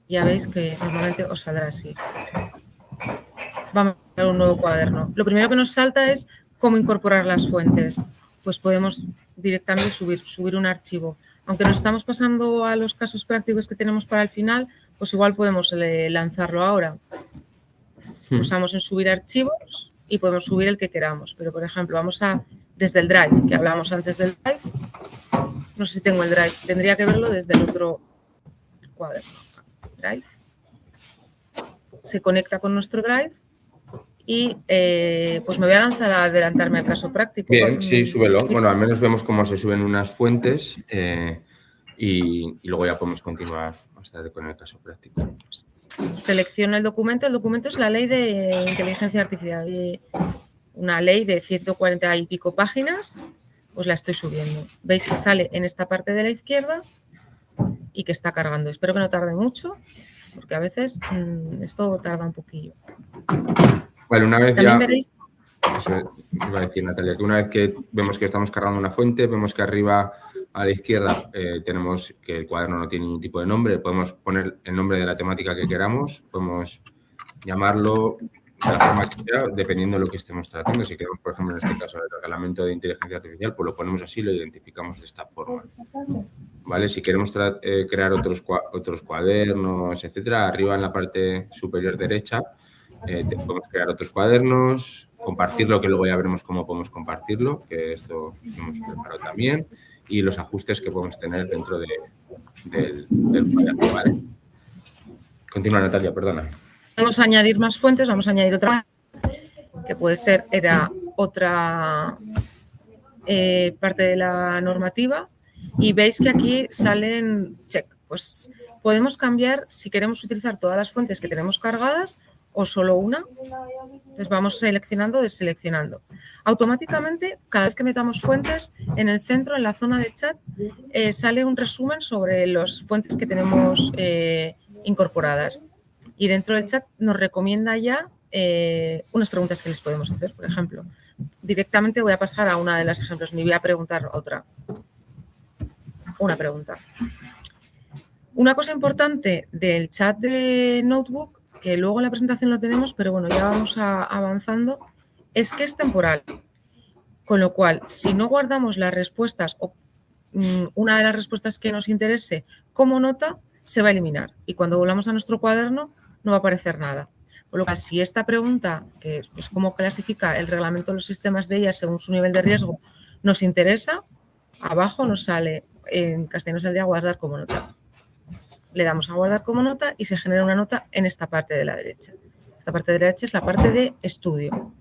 Ya veis que normalmente os saldrá así. Vamos a crear un nuevo cuaderno. Lo primero que nos salta es cómo incorporar las fuentes. Pues podemos directamente subir un archivo. Aunque nos estamos pasando a los casos prácticos que tenemos para el final, pues igual podemos lanzarlo ahora. Pulsamos en subir archivos y podemos subir el que queramos. Pero, por ejemplo, vamos a desde el Drive, que hablábamos antes del Drive. No sé si tengo el Drive. Tendría que verlo desde el otro cuaderno. Drive. Se conecta con nuestro Drive y pues me voy a lanzar a adelantarme al caso práctico. Bien, sí, súbelo. Bueno, al menos vemos cómo se suben unas fuentes y luego ya podemos continuar más tarde con el caso práctico. Selecciona el documento. El documento es la ley de inteligencia artificial. Una ley de 140 y pico páginas, pues la estoy subiendo. Veis que sale en esta parte de la izquierda y que está cargando. Espero que no tarde mucho, porque a veces esto tarda un poquillo. Bueno, una vez también ya... veréis... Eso iba a decir, Natalia, que una vez que vemos que estamos cargando una fuente, vemos que arriba a la izquierda tenemos que el cuaderno no tiene ningún tipo de nombre, podemos poner el nombre de la temática que queramos, podemos llamarlo de la forma que sea, dependiendo de lo que estemos tratando. Si queremos, por ejemplo, en este caso, el reglamento de inteligencia artificial, pues lo ponemos así y lo identificamos de esta forma. ¿Vale? Si queremos crear otros cuadernos, etcétera, arriba en la parte superior derecha podemos crear otros cuadernos, compartirlo, que luego ya veremos cómo podemos compartirlo, que esto lo hemos preparado también, y los ajustes que podemos tener dentro del cuaderno, ¿vale? Continúa, Natalia, perdona. Vamos a añadir más fuentes, vamos a añadir otra, que puede ser, era otra parte de la normativa, y veis que aquí salen check. Pues podemos cambiar si queremos utilizar todas las fuentes que tenemos cargadas o solo una. Entonces vamos seleccionando, deseleccionando. Automáticamente, cada vez que metamos fuentes, en el centro, en la zona de chat, sale un resumen sobre las fuentes que tenemos incorporadas. Y dentro del chat nos recomienda ya unas preguntas que les podemos hacer. Por ejemplo, directamente voy a pasar a una de las ejemplos, ni voy a preguntar otra. Una pregunta. Una cosa importante del chat de Notebook, que luego en la presentación lo tenemos, pero bueno, ya vamos avanzando, es que es temporal. Con lo cual, si no guardamos las respuestas o una de las respuestas que nos interese como nota, se va a eliminar. Y cuando volvamos a nuestro cuaderno, no va a aparecer nada. Por lo cual, si esta pregunta, que es cómo clasifica el reglamento de los sistemas de IA según su nivel de riesgo, nos interesa, abajo nos sale, en castellano saldría guardar como nota. Le damos a guardar como nota y se genera una nota en esta parte de la derecha. Esta parte de la derecha es la parte de estudio.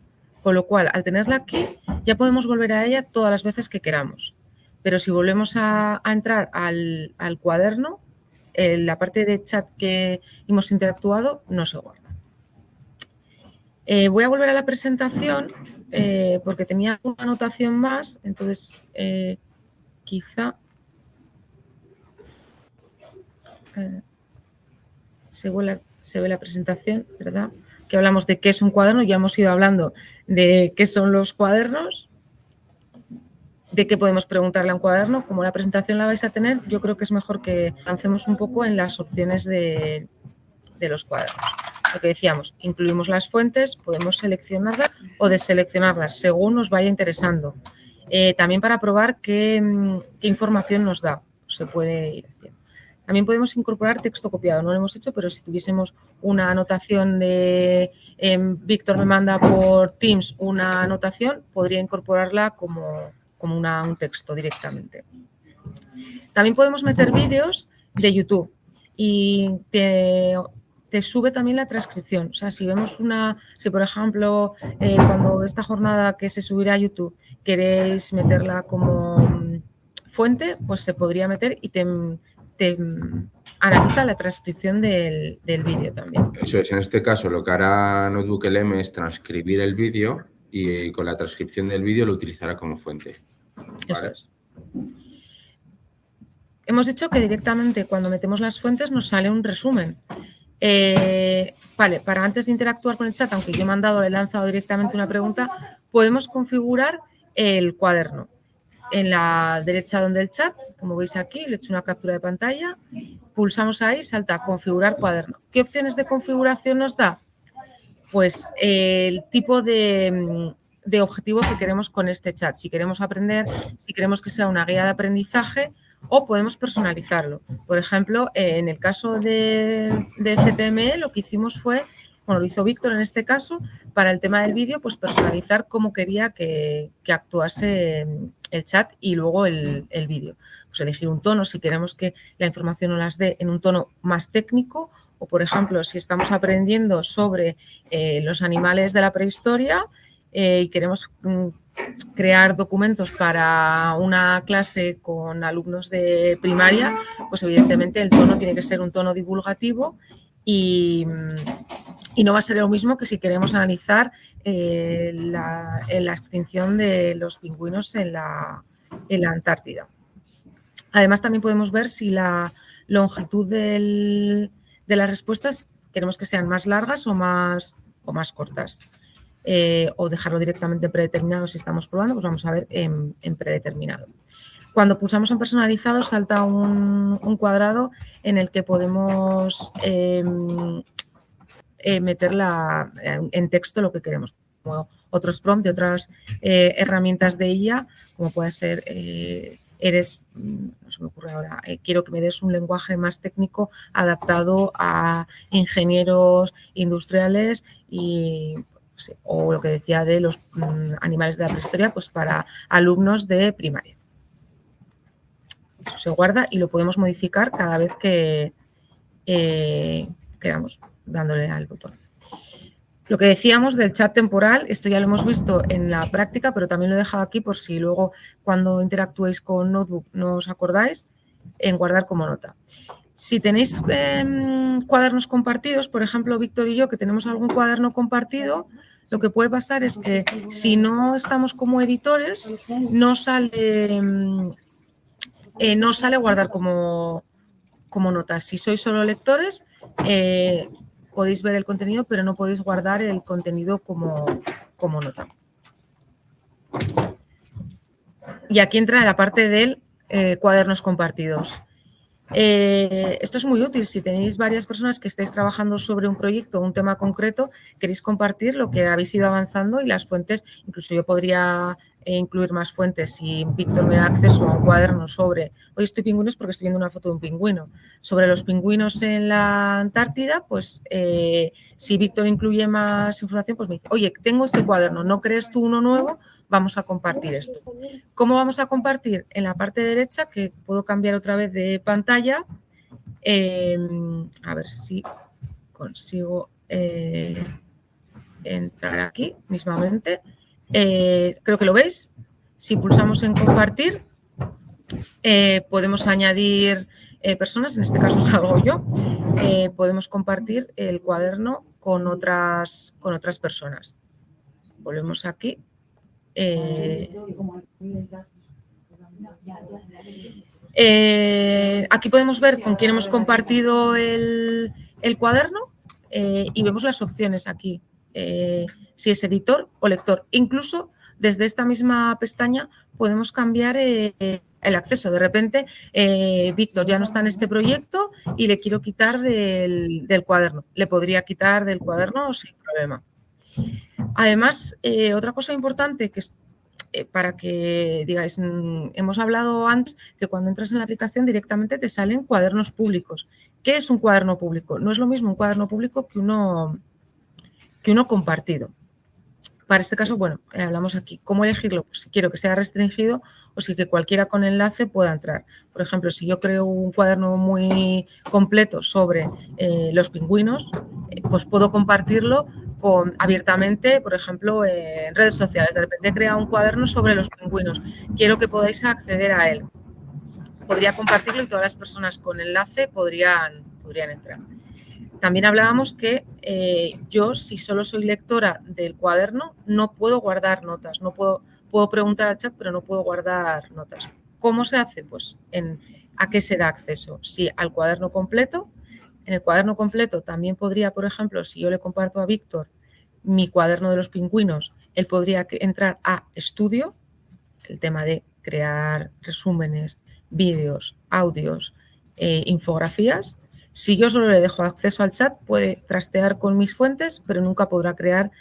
Con lo cual, al tenerla aquí, ya podemos volver a ella todas las veces que queramos. Pero si volvemos a entrar al cuaderno, la parte de chat que hemos interactuado no se guarda. Voy a volver a la presentación porque tenía una anotación más, entonces quizá... se ve la presentación, ¿verdad? Que hablamos de qué es un cuaderno, ya hemos ido hablando de qué son los cuadernos, de qué podemos preguntarle a un cuaderno. Como la presentación la vais a tener, yo creo que es mejor que avancemos un poco en las opciones de los cuadernos. Lo que decíamos, incluimos las fuentes, podemos seleccionarlas o deseleccionarlas según nos vaya interesando. También para probar qué información nos da, se puede ir haciendo. También podemos incorporar texto copiado, no lo hemos hecho, pero si tuviésemos una anotación de Víctor me manda por Teams una anotación, podría incorporarla como como un texto directamente. También podemos meter vídeos de YouTube y te sube también la transcripción. O sea, si vemos si por ejemplo, cuando esta jornada que se subirá a YouTube queréis meterla como fuente, pues se podría meter y te analiza la transcripción del vídeo también. Eso es, en este caso lo que hará NotebookLM es transcribir el vídeo y con la transcripción del vídeo lo utilizará como fuente. ¿Vale? Eso es. Hemos dicho que directamente cuando metemos las fuentes nos sale un resumen. Vale, para antes de interactuar con el chat, aunque yo le he lanzado directamente una pregunta, podemos configurar el cuaderno. En la derecha donde el chat, como veis aquí, le he hecho una captura de pantalla, pulsamos ahí, salta configurar cuaderno. ¿Qué opciones de configuración nos da? Pues el tipo de objetivo que queremos con este chat. Si queremos aprender, si queremos que sea una guía de aprendizaje o podemos personalizarlo. Por ejemplo, en el caso de CTME lo que hicimos fue, bueno, lo hizo Víctor en este caso, para el tema del vídeo, pues personalizar cómo quería que actuase el chat y luego el vídeo. Pues elegir un tono si queremos que la información nos las dé en un tono más técnico o, por ejemplo, si estamos aprendiendo sobre los animales de la prehistoria y queremos crear documentos para una clase con alumnos de primaria, pues evidentemente el tono tiene que ser un tono divulgativo y no va a ser lo mismo que si queremos analizar la extinción de los pingüinos en la Antártida. Además, también podemos ver si la longitud de las respuestas queremos que sean más largas o más cortas. O dejarlo directamente predeterminado si estamos probando, pues vamos a ver en predeterminado. Cuando pulsamos en personalizado salta un cuadrado en el que podemos meter en texto lo que queremos, como otros prompts de otras herramientas de IA, como puede ser no se me ocurre ahora, quiero que me des un lenguaje más técnico adaptado a ingenieros industriales o lo que decía de los animales de la prehistoria, pues para alumnos de primaria. Eso se guarda y lo podemos modificar cada vez que queramos, dándole al botón. Lo que decíamos del chat temporal, esto ya lo hemos visto en la práctica, pero también lo he dejado aquí por si luego cuando interactuéis con Notebook no os acordáis, en guardar como nota. Si tenéis cuadernos compartidos, por ejemplo, Víctor y yo, que tenemos algún cuaderno compartido, lo que puede pasar es que si no estamos como editores, no sale guardar como notas. Si sois solo lectores, podéis ver el contenido, pero no podéis guardar el contenido como nota. Y aquí entra la parte del cuadernos compartidos. Esto es muy útil si tenéis varias personas que estéis trabajando sobre un proyecto, un tema concreto, queréis compartir lo que habéis ido avanzando y las fuentes. Incluso yo podría incluir más fuentes si Víctor me da acceso a un cuaderno sobre, hoy estoy pingüinos porque estoy viendo una foto de un pingüino, sobre los pingüinos en la Antártida, pues si Víctor incluye más información, pues me dice, oye, tengo este cuaderno, ¿no crees tú uno nuevo? Vamos a compartir esto. ¿Cómo vamos a compartir? En la parte derecha, que puedo cambiar otra vez de pantalla, a ver si consigo entrar aquí mismamente. Creo que lo veis. Si pulsamos en compartir, podemos añadir personas, en este caso salgo yo, podemos compartir el cuaderno con otras personas. Volvemos aquí. Aquí podemos ver con quién hemos compartido el cuaderno y vemos las opciones aquí, si es editor o lector. Incluso desde esta misma pestaña podemos cambiar el acceso. De repente, Víctor ya no está en este proyecto y le quiero quitar del cuaderno. Le podría quitar del cuaderno sin problema. Además, otra cosa importante que es para que digáis, hemos hablado antes que cuando entras en la aplicación directamente te salen cuadernos públicos. ¿Qué es un cuaderno público? No es lo mismo un cuaderno público que uno compartido. Para este caso, bueno, hablamos aquí. ¿Cómo elegirlo? Pues si quiero que sea restringido o si que cualquiera con enlace pueda entrar. Por ejemplo, si yo creo un cuaderno muy completo sobre los pingüinos, pues puedo compartirlo abiertamente, por ejemplo, en redes sociales. De repente he creado un cuaderno sobre los pingüinos. Quiero que podáis acceder a él. Podría compartirlo y todas las personas con enlace podrían entrar. También hablábamos que yo, si solo soy lectora del cuaderno, no puedo guardar notas. No puedo preguntar al chat, pero no puedo guardar notas. ¿Cómo se hace? Pues ¿a qué se da acceso? Sí, al cuaderno completo. En el cuaderno completo también podría, por ejemplo, si yo le comparto a Víctor mi cuaderno de los pingüinos, él podría entrar a estudio, el tema de crear resúmenes, vídeos, audios, infografías. Si yo solo le dejo acceso al chat, puede trastear con mis fuentes, pero nunca podrá crear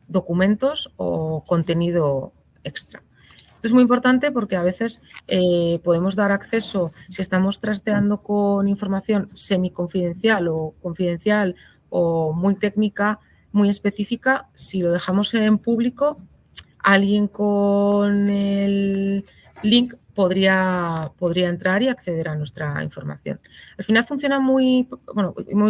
documentos o contenido extra. Esto es muy importante porque a veces podemos dar acceso, si estamos trasteando con información semiconfidencial o confidencial o muy técnica, muy específica, si lo dejamos en público, alguien con el link podría entrar y acceder a nuestra información. Al final funciona muy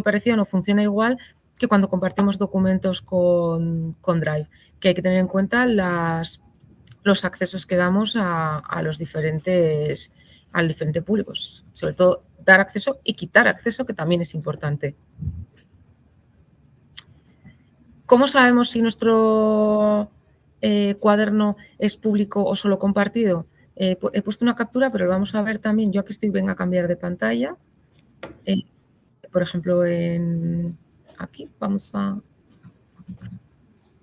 parecido, no funciona igual que cuando compartimos documentos con Drive, que hay que tener en cuenta los accesos que damos a los diferentes públicos. Sobre todo, dar acceso y quitar acceso, que también es importante. ¿Cómo sabemos si nuestro cuaderno es público o solo compartido? He puesto una captura, pero lo vamos a ver también. Yo aquí venga a cambiar de pantalla. Por ejemplo, aquí,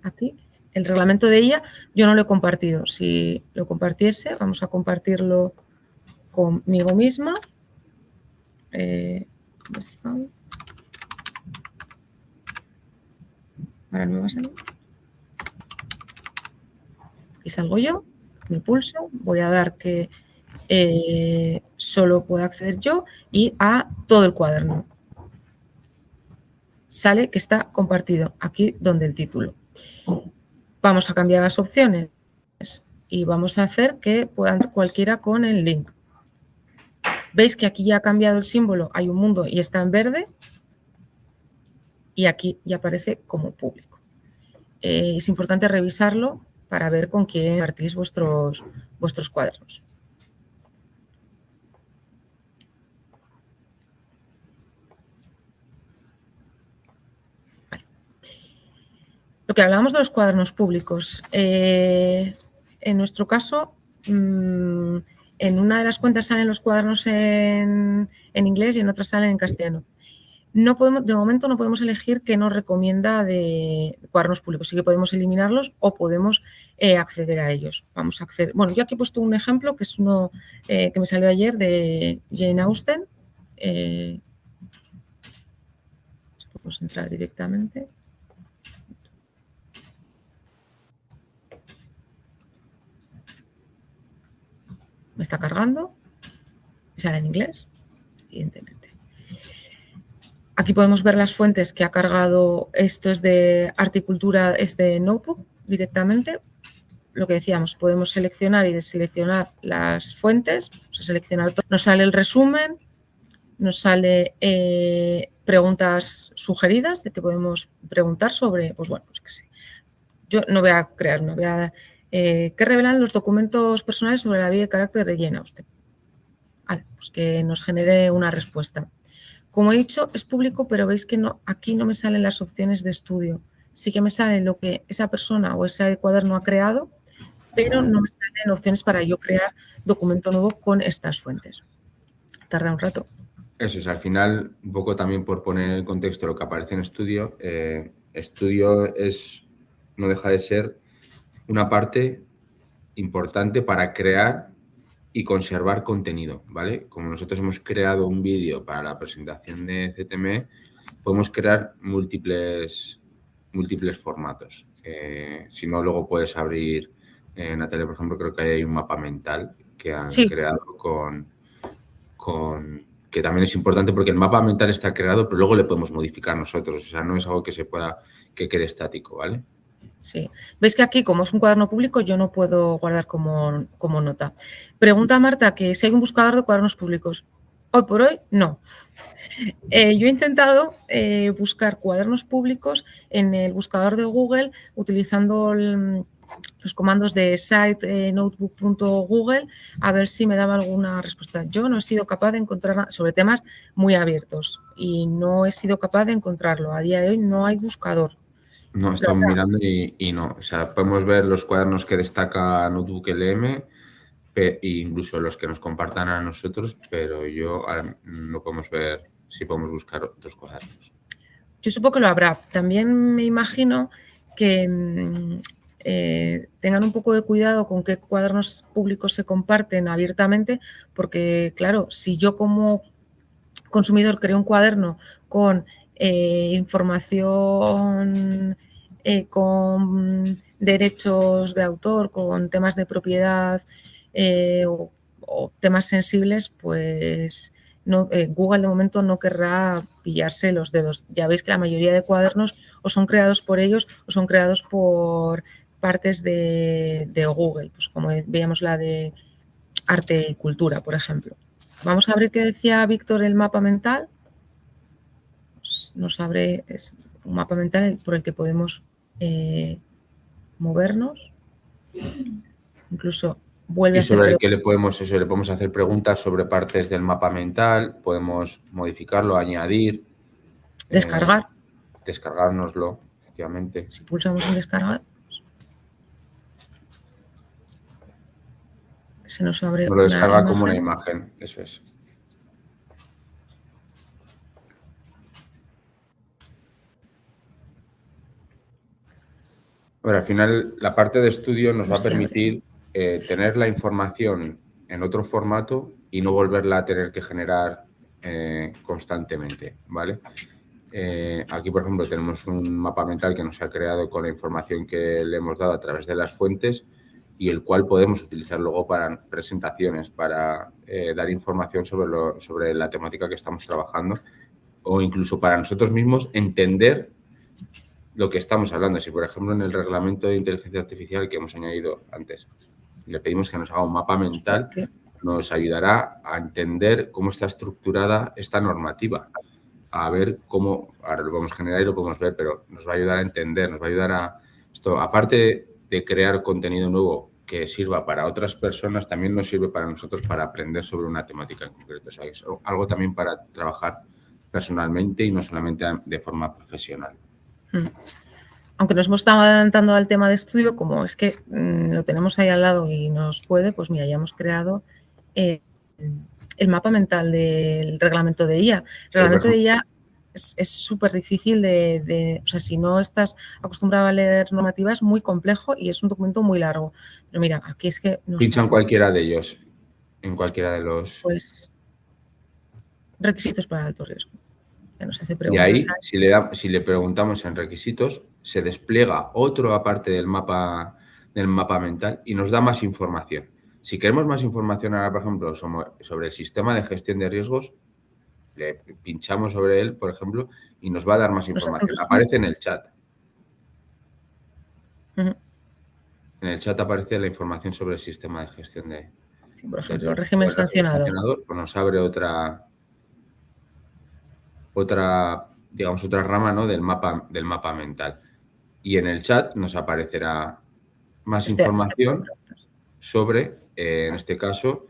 aquí, el reglamento de ella, yo no lo he compartido. Si lo compartiese, vamos a compartirlo conmigo misma. ¿Dónde está? Ahora no me va a salir. Aquí salgo yo, me pulso, voy a dar que solo puedo acceder yo y a todo el cuaderno. Sale que está compartido, aquí donde el título. Vamos a cambiar las opciones y vamos a hacer que pueda entrar cualquiera con el link. ¿Veis que aquí ya ha cambiado el símbolo? Hay un mundo y está en verde y aquí ya aparece como público. Es importante revisarlo para ver con quién compartís vuestros cuadernos. Vale. Lo que hablábamos de los cuadernos públicos. En nuestro caso, en una de las cuentas salen los cuadernos en inglés y en otra salen en castellano. De momento no podemos elegir qué nos recomienda de cuadernos públicos. Sí que podemos eliminarlos o podemos acceder a ellos. Vamos a acceder. Bueno, yo aquí he puesto un ejemplo que es uno que me salió ayer de Jane Austen. Podemos entrar directamente. Me está cargando. Me sale en inglés, evidentemente. Aquí podemos ver las fuentes que ha cargado. Esto es de Articultura, es de Notebook directamente. Lo que decíamos, podemos seleccionar y deseleccionar las fuentes. Nos sale el resumen, nos sale preguntas sugeridas de que podemos preguntar sobre, pues bueno, pues que sí. Yo no voy a crear una, voy a dar ¿qué revelan los documentos personales sobre la vida y carácter de Jane Austen? Vale, pues que nos genere una respuesta. Como he dicho, es público, pero veis que aquí no me salen las opciones de estudio. Sí que me sale lo que esa persona o ese cuaderno ha creado, pero no me salen opciones para yo crear documento nuevo con estas fuentes. Tarda un rato. Eso es, al final, un poco también por poner en contexto lo que aparece en estudio. Estudio no deja de ser una parte importante para crear y conservar contenido, ¿vale? Como nosotros hemos creado un vídeo para la presentación de CTM, podemos crear múltiples formatos. Si no, luego puedes abrir, Natalia, por ejemplo, creo que hay un mapa mental que han creado con que también es importante porque el mapa mental está creado, pero luego le podemos modificar nosotros. O sea, no es algo que quede estático, ¿vale? Sí. Veis que aquí, como es un cuaderno público, yo no puedo guardar como nota. Pregunta Marta que si hay un buscador de cuadernos públicos. Hoy por hoy, no. Yo he intentado buscar cuadernos públicos en el buscador de Google utilizando los comandos de site notebook.google a ver si me daba alguna respuesta. Yo no he sido capaz de encontrar sobre temas muy abiertos y no he sido capaz de encontrarlo. A día de hoy no hay buscador. No, estamos mirando y no. O sea, podemos ver los cuadernos que destaca Notebook LM e incluso los que nos compartan a nosotros, pero ahora no podemos ver si podemos buscar otros cuadernos. Yo supongo que lo habrá. También me imagino que tengan un poco de cuidado con qué cuadernos públicos se comparten abiertamente, porque, claro, si yo como consumidor creo un cuaderno con información, con derechos de autor, con temas de propiedad o temas sensibles, pues no, Google de momento no querrá pillarse los dedos. Ya veis que la mayoría de cuadernos o son creados por ellos o son creados por partes de Google, pues como veíamos la de arte y cultura, por ejemplo. Vamos a abrir qué decía Víctor, el mapa mental. Nos abre un mapa mental por el que podemos movernos. Incluso vuelve a sobre el que le podemos hacer preguntas sobre partes del mapa mental, podemos modificarlo, añadir. Descargar. Descargárnoslo, efectivamente. Si pulsamos en descargar, se nos abre. Nos lo descarga como una imagen, eso es. Bueno, al final, la parte de estudio nos va a permitir tener la información en otro formato y no volverla a tener que generar constantemente, ¿vale? Aquí, por ejemplo, tenemos un mapa mental que nos ha creado con la información que le hemos dado a través de las fuentes y el cual podemos utilizar luego para presentaciones, para dar información sobre la temática que estamos trabajando o incluso para nosotros mismos entender lo que estamos hablando. Si, por ejemplo, en el reglamento de inteligencia artificial que hemos añadido antes, le pedimos que nos haga un mapa mental, nos ayudará a entender cómo está estructurada esta normativa, a ver cómo, ahora lo podemos generar y lo podemos ver, pero nos va a ayudar a entender, nos va a ayudar a esto, aparte de crear contenido nuevo que sirva para otras personas, también nos sirve para nosotros para aprender sobre una temática en concreto. O sea, es algo también para trabajar personalmente y no solamente de forma profesional. Aunque nos hemos estado adelantando al tema de estudio, como es que lo tenemos ahí al lado y nos puede, pues mira, ya hemos creado el mapa mental del reglamento de IA. El reglamento de IA es súper difícil o sea, si no estás acostumbrado a leer normativa, es muy complejo y es un documento muy largo. Pero mira, aquí es que... Pincha en cualquiera de ellos, en cualquiera de los... Pues requisitos para alto riesgo. Nos hace y ahí, si le preguntamos en requisitos, se despliega otra parte del mapa mental y nos da más información. Si queremos más información ahora, por ejemplo, sobre el sistema de gestión de riesgos, le pinchamos sobre él, por ejemplo, y nos va a dar más información. Aparece en el chat. En el chat aparece la información sobre el sistema de gestión de... Sí, por ejemplo, el régimen sancionador. Pues nos abre otra, digamos, otra rama, ¿no? del mapa mental. Y en el chat nos aparecerá más información sobre, en este caso,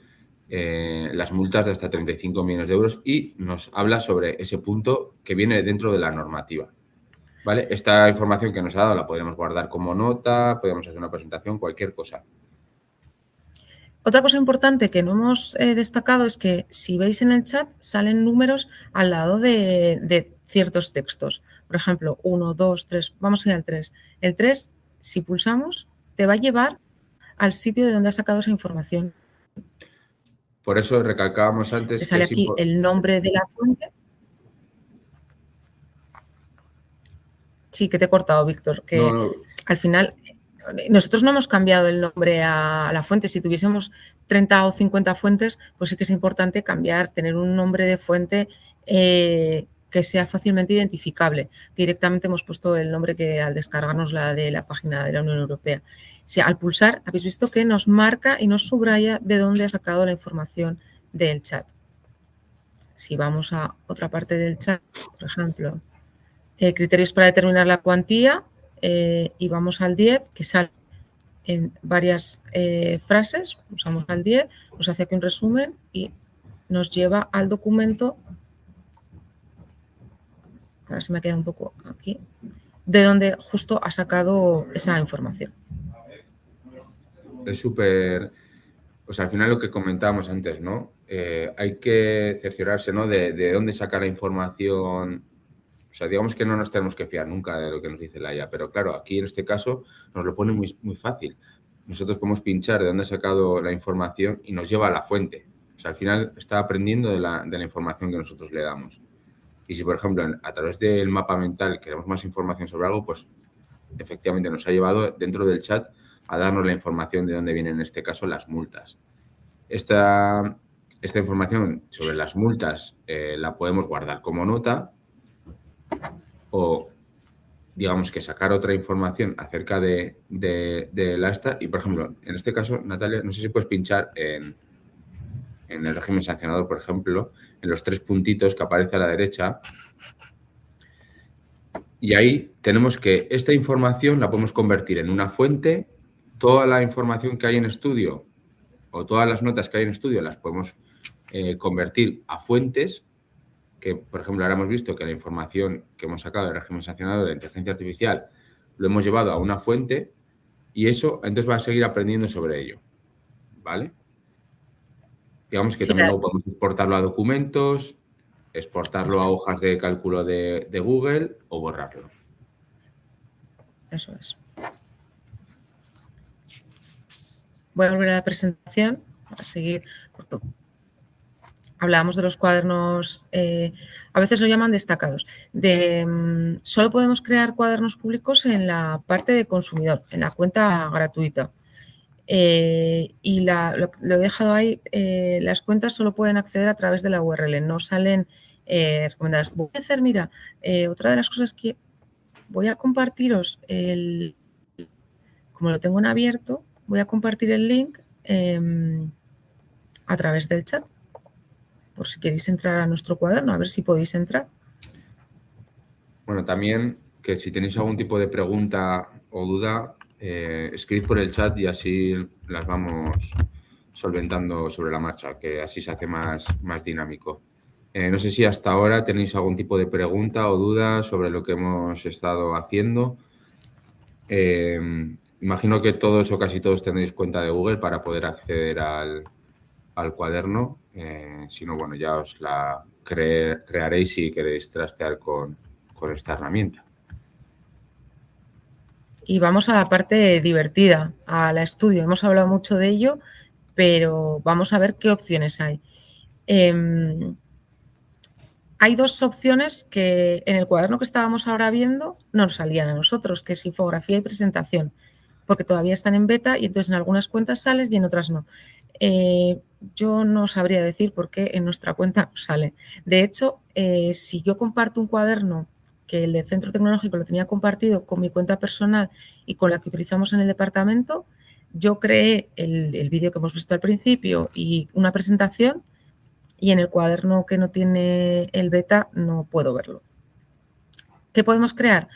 las multas de hasta 35 millones de euros y nos habla sobre ese punto que viene dentro de la normativa. ¿Vale? Esta información que nos ha dado la podemos guardar como nota, podemos hacer una presentación, cualquier cosa. Otra cosa importante que no hemos destacado es que si veis en el chat salen números al lado de ciertos textos. Por ejemplo, 1, 2, 3, vamos a ir al 3. El 3, si pulsamos, te va a llevar al sitio de donde has sacado esa información. Por eso recalcábamos antes... Te sale aquí el nombre de la fuente. Sí, que te he cortado, Víctor, que no. Al final nosotros no hemos cambiado el nombre a la fuente. Si tuviésemos 30 o 50 fuentes, pues sí que es importante cambiar, tener un nombre de fuente que sea fácilmente identificable. Directamente hemos puesto el nombre que al descargarnos la de la página de la Unión Europea. Si al pulsar, habéis visto que nos marca y nos subraya de dónde ha sacado la información del chat. Si vamos a otra parte del chat, por ejemplo, criterios para determinar la cuantía, y vamos al 10, que sale en varias frases, usamos al 10, nos hace aquí un resumen y nos lleva al documento, ahora se me queda un poco aquí, de donde justo ha sacado esa información. Es súper, o sea, al final lo que comentábamos antes, ¿no? Hay que cerciorarse, ¿no? De dónde sacar la información. O sea, digamos que no nos tenemos que fiar nunca de lo que nos dice la IA, pero claro, aquí en este caso nos lo pone muy, muy fácil. Nosotros podemos pinchar de dónde ha sacado la información y nos lleva a la fuente. O sea, al final está aprendiendo de la información que nosotros le damos. Y si, por ejemplo, a través del mapa mental queremos más información sobre algo, pues efectivamente nos ha llevado dentro del chat a darnos la información de dónde vienen, en este caso, las multas. Esta información sobre las multas la podemos guardar como nota o, digamos, que sacar otra información acerca de la esta. Y, por ejemplo, en este caso, Natalia, no sé si puedes pinchar en el régimen sancionador, por ejemplo, en los 3 puntitos que aparece a la derecha. Y ahí tenemos que esta información la podemos convertir en una fuente. Toda la información que hay en estudio o todas las notas que hay en estudio las podemos convertir a fuentes que, por ejemplo, ahora hemos visto que la información que hemos sacado del régimen sancionador de inteligencia artificial lo hemos llevado a una fuente y eso entonces va a seguir aprendiendo sobre ello, ¿vale? Digamos que sí, también luego podemos exportarlo a documentos, exportarlo a hojas de cálculo de Google o borrarlo. Eso es. Voy a volver a la presentación para seguir. Hablábamos de los cuadernos, a veces lo llaman destacados. Solo podemos crear cuadernos públicos en la parte de consumidor, en la cuenta gratuita. Y lo he dejado ahí, las cuentas solo pueden acceder a través de la URL, no salen recomendadas. Voy a hacer, mira, otra de las cosas que voy a compartiros, como lo tengo en abierto, voy a compartir el link a través del chat, por si queréis entrar a nuestro cuaderno, a ver si podéis entrar. Bueno, también que si tenéis algún tipo de pregunta o duda, escribid por el chat y así las vamos solventando sobre la marcha, que así se hace más dinámico. No sé si hasta ahora tenéis algún tipo de pregunta o duda sobre lo que hemos estado haciendo. Imagino que todos o casi todos tenéis cuenta de Google para poder acceder al cuaderno. Si no, bueno, ya os la crearéis si queréis trastear con esta herramienta. Y vamos a la parte divertida, al estudio. Hemos hablado mucho de ello, pero vamos a ver qué opciones hay. Hay 2 opciones que en el cuaderno que estábamos ahora viendo no nos salían a nosotros, que es infografía y presentación, porque todavía están en beta y entonces en algunas cuentas sales y en otras no. Yo no sabría decir por qué en nuestra cuenta no sale. De hecho, si yo comparto un cuaderno, que el de Centro Tecnológico lo tenía compartido con mi cuenta personal y con la que utilizamos en el departamento, yo creé el vídeo que hemos visto al principio y una presentación, y en el cuaderno que no tiene el beta no puedo verlo. ¿Qué podemos crear?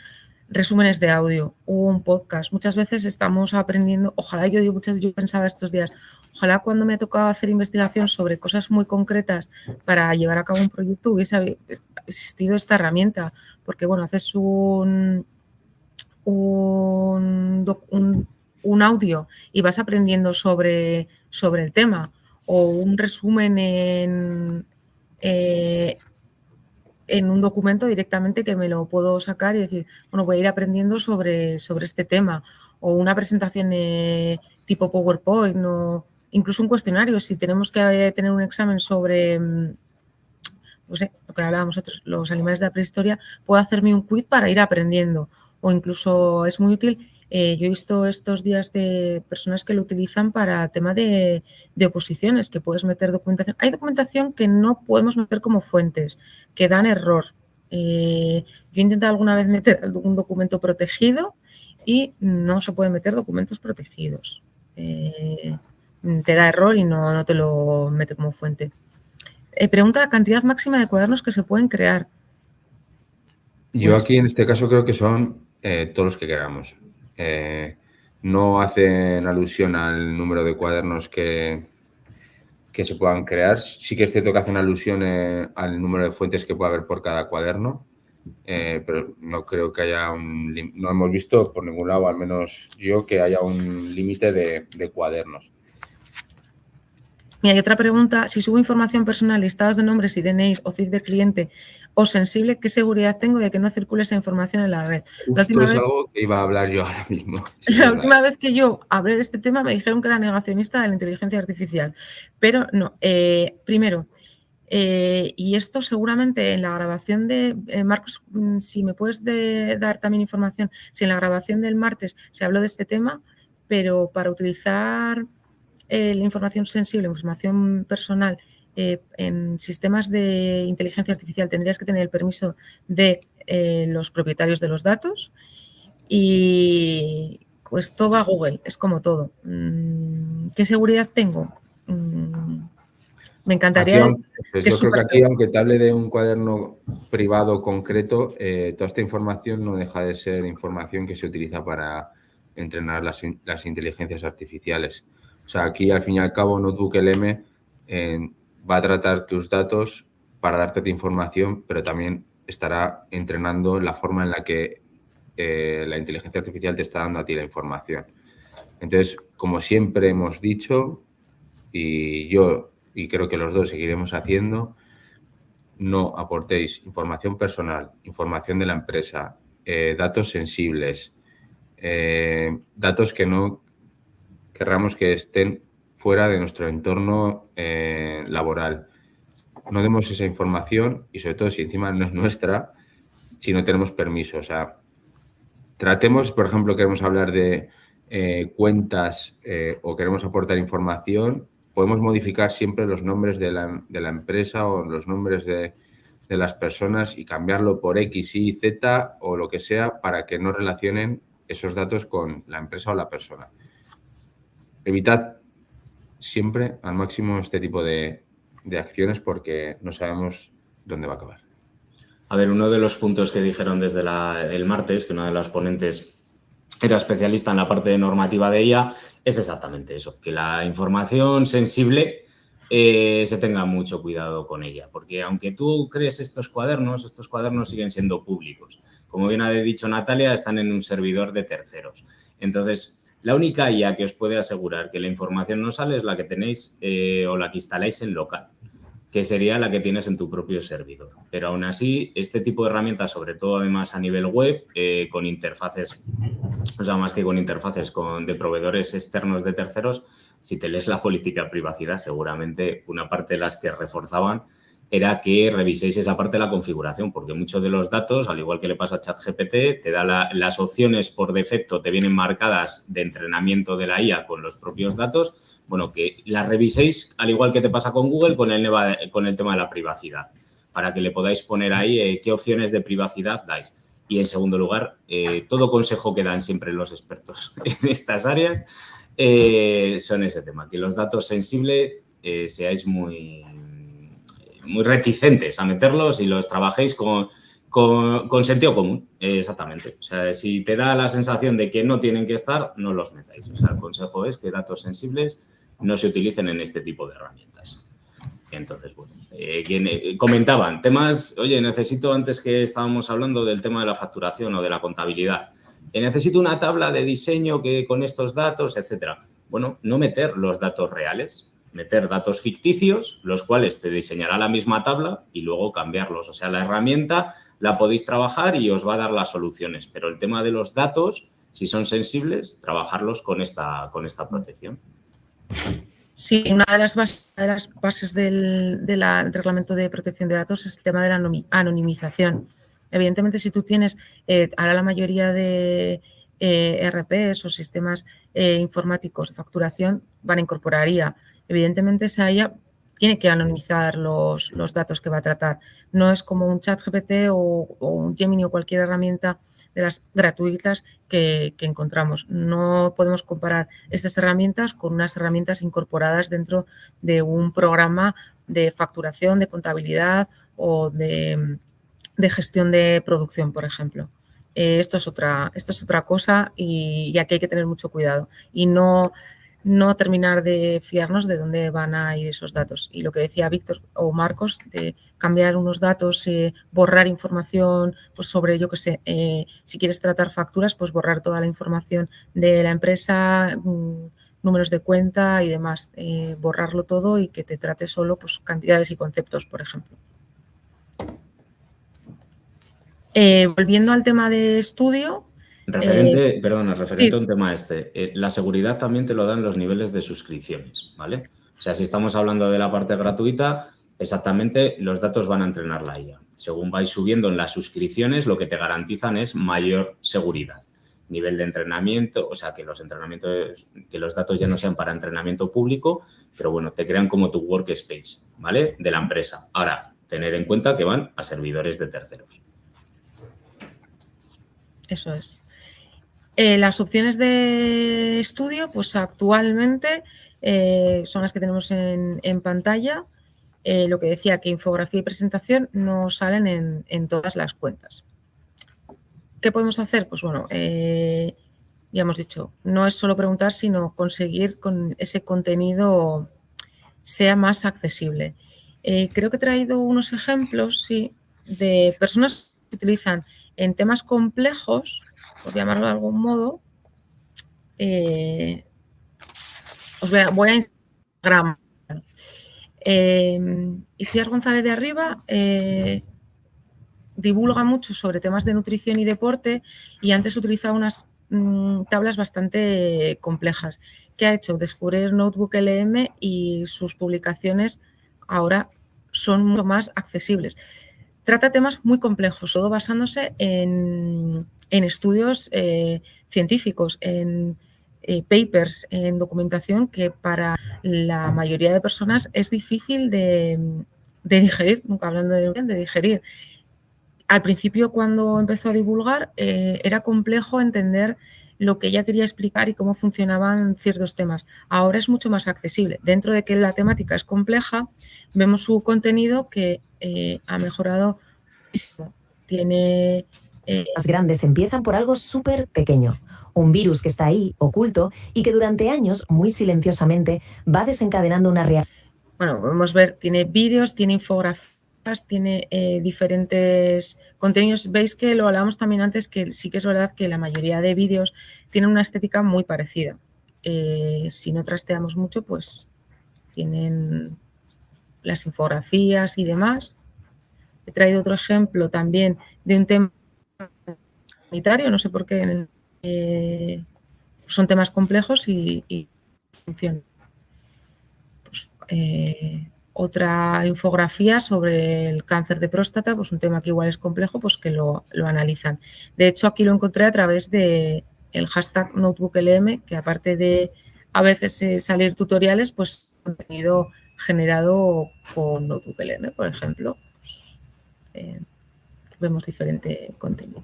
Resúmenes de audio o un podcast. Muchas veces estamos aprendiendo, ojalá yo pensaba estos días, ojalá cuando me ha tocado hacer investigación sobre cosas muy concretas para llevar a cabo un proyecto hubiese existido esta herramienta, porque bueno, haces un audio y vas aprendiendo sobre el tema, o un resumen en un documento directamente que me lo puedo sacar y decir, bueno, voy a ir aprendiendo sobre este tema, o una presentación tipo PowerPoint, o incluso un cuestionario. Si tenemos que tener un examen sobre, no sé, lo que hablábamos nosotros, los animales de la prehistoria, puedo hacerme un quiz para ir aprendiendo, o incluso es muy útil Yo he visto estos días de personas que lo utilizan para tema de oposiciones, que puedes meter documentación. Hay documentación que no podemos meter como fuentes, que dan error. Yo he intentado alguna vez meter un documento protegido y no se pueden meter documentos protegidos. Te da error y no te lo mete como fuente. Pregunta la cantidad máxima de cuadernos que se pueden crear. Yo aquí en este caso creo que son todos los que queramos. No hacen alusión al número de cuadernos que se puedan crear. Sí que es cierto que hacen alusión al número de fuentes que puede haber por cada cuaderno, pero no creo que haya no hemos visto por ningún lado, al menos yo, que haya un límite de cuadernos. Mira, hay otra pregunta. Si subo información personal, listados de nombres y DNIs o CIF de cliente o sensible, ¿qué seguridad tengo de que no circule esa información en la red? Justo es algo que iba a hablar yo ahora mismo. La última vez que yo hablé de este tema me dijeron que era negacionista de la inteligencia artificial, pero no. Primero, y esto seguramente en la grabación de... Marcos, si me puedes dar también información, si en la grabación del martes se habló de este tema, pero para utilizar la información sensible, información personal, en sistemas de inteligencia artificial tendrías que tener el permiso de los propietarios de los datos y pues todo va a Google, es como todo. ¿Qué seguridad tengo? Me encantaría... Yo creo que aquí, aunque te hable de un cuaderno privado concreto, toda esta información no deja de ser información que se utiliza para entrenar las inteligencias artificiales. O sea, aquí al fin y al cabo NotebookLM va a tratar tus datos para darte tu información, pero también estará entrenando la forma en la que la inteligencia artificial te está dando a ti la información. Entonces, como siempre hemos dicho, y yo y creo que los dos seguiremos haciendo, no aportéis información personal, información de la empresa, datos sensibles, datos que no querramos que estén fuera de nuestro entorno laboral. No demos esa información y sobre todo si encima no es nuestra, si no tenemos permiso. O sea, tratemos, por ejemplo, queremos hablar de cuentas o queremos aportar información, podemos modificar siempre los nombres de la empresa o los nombres de las personas y cambiarlo por X, Y, Z o lo que sea para que no relacionen esos datos con la empresa o la persona. Evitad siempre al máximo este tipo de acciones porque no sabemos dónde va a acabar. A ver, uno de los puntos que dijeron desde el martes, que una de las ponentes era especialista en la parte de normativa de IA, es exactamente eso, que la información sensible se tenga mucho cuidado con ella, porque aunque tú crees estos cuadernos siguen siendo públicos. Como bien ha dicho Natalia, están en un servidor de terceros. Entonces, la única IA que os puede asegurar que la información no sale es la que tenéis o la que instaláis en local, que sería la que tienes en tu propio servidor. Pero aún así, este tipo de herramientas, sobre todo además a nivel web, con interfaces, o sea, más que con interfaces de proveedores externos de terceros, si te lees la política de privacidad, seguramente una parte de las que reforzaban era que reviséis esa parte de la configuración, porque muchos de los datos, al igual que le pasa a ChatGPT, te da las opciones por defecto, te vienen marcadas de entrenamiento de la IA con los propios datos, bueno, que las reviséis, al igual que te pasa con Google, con el tema de la privacidad, para que le podáis poner ahí qué opciones de privacidad dais. Y, en segundo lugar, todo consejo que dan siempre los expertos en estas áreas son ese tema, que los datos sensibles seáis muy reticentes a meterlos y los trabajéis con sentido común, exactamente. O sea, si te da la sensación de que no tienen que estar, no los metáis. O sea, el consejo es que datos sensibles no se utilicen en este tipo de herramientas. Entonces, bueno, comentaban temas, oye, necesito, antes que estábamos hablando del tema de la facturación o de la contabilidad, necesito una tabla de diseño que con estos datos, etcétera. Bueno, no meter los datos reales, meter datos ficticios, los cuales te diseñará la misma tabla y luego cambiarlos. O sea, la herramienta la podéis trabajar y os va a dar las soluciones, pero el tema de los datos, si son sensibles, trabajarlos con esta protección. Sí, una de las bases del reglamento de protección de datos es el tema de la anonimización. Evidentemente, si tú tienes, ahora la mayoría de ERPs o sistemas informáticos de facturación van a incorporar IA. Evidentemente, esa IA tiene que anonimizar los datos que va a tratar. No es como un ChatGPT o un Gemini o cualquier herramienta de las gratuitas que encontramos. No podemos comparar estas herramientas con unas herramientas incorporadas dentro de un programa de facturación, de contabilidad o de gestión de producción, por ejemplo. Esto es otra cosa y aquí hay que tener mucho cuidado y no terminar de fiarnos de dónde van a ir esos datos. Y lo que decía Víctor o Marcos, de cambiar unos datos, borrar información pues sobre, yo qué sé, si quieres tratar facturas, pues borrar toda la información de la empresa, números de cuenta y demás, borrarlo todo y que te trate solo pues cantidades y conceptos, por ejemplo. Volviendo al tema de estudio. Referente sí. a un tema la seguridad también te lo dan los niveles de suscripciones, ¿vale? O sea, si estamos hablando de la parte gratuita, exactamente los datos van a entrenar la IA. Según vais subiendo en las suscripciones, lo que te garantizan es mayor seguridad. Nivel de entrenamiento, o sea, que los datos ya no sean para entrenamiento público, pero bueno, te crean como tu workspace, ¿vale? De la empresa. Ahora, tener en cuenta que van a servidores de terceros. Eso es. Las opciones de estudio, pues actualmente son las que tenemos en pantalla. Lo que decía, que infografía y presentación no salen en todas las cuentas. ¿Qué podemos hacer? Pues bueno, ya hemos dicho, no es solo preguntar, sino conseguir con ese contenido sea más accesible. Creo que he traído unos ejemplos, sí, de personas que utilizan en temas complejos, por llamarlo de algún modo. Voy a Instagram. Itziar González de Arriba divulga mucho sobre temas de nutrición y deporte y antes utilizaba unas tablas bastante complejas. ¿Qué ha hecho? Descubrir Notebook LM y sus publicaciones ahora son mucho más accesibles. Trata temas muy complejos, todo basándose en estudios científicos, en papers, en documentación que para la mayoría de personas es difícil de digerir, nunca hablando de digerir. Al principio, cuando empezó a divulgar, era complejo entender lo que ella quería explicar y cómo funcionaban ciertos temas. Ahora es mucho más accesible. Dentro de que la temática es compleja, vemos su contenido que ha mejorado. Tiene... Las grandes empiezan por algo súper pequeño. Un virus que está ahí, oculto, y que durante años, muy silenciosamente, va desencadenando una reacción. Bueno, podemos ver, tiene vídeos, tiene infografías, tiene diferentes contenidos. Veis que lo hablábamos también antes, que sí que es verdad que la mayoría de vídeos tienen una estética muy parecida. Si no trasteamos mucho, pues tienen las infografías y demás. He traído otro ejemplo también de un tema sanitario, no sé por qué, son temas complejos y funcionan. Pues, otra infografía sobre el cáncer de próstata, pues un tema que igual es complejo, pues que lo analizan. De hecho, aquí lo encontré a través del hashtag NotebookLM, que aparte de a veces salir tutoriales, pues contenido generado con NotebookLM, por ejemplo. Pues, vemos diferente contenido.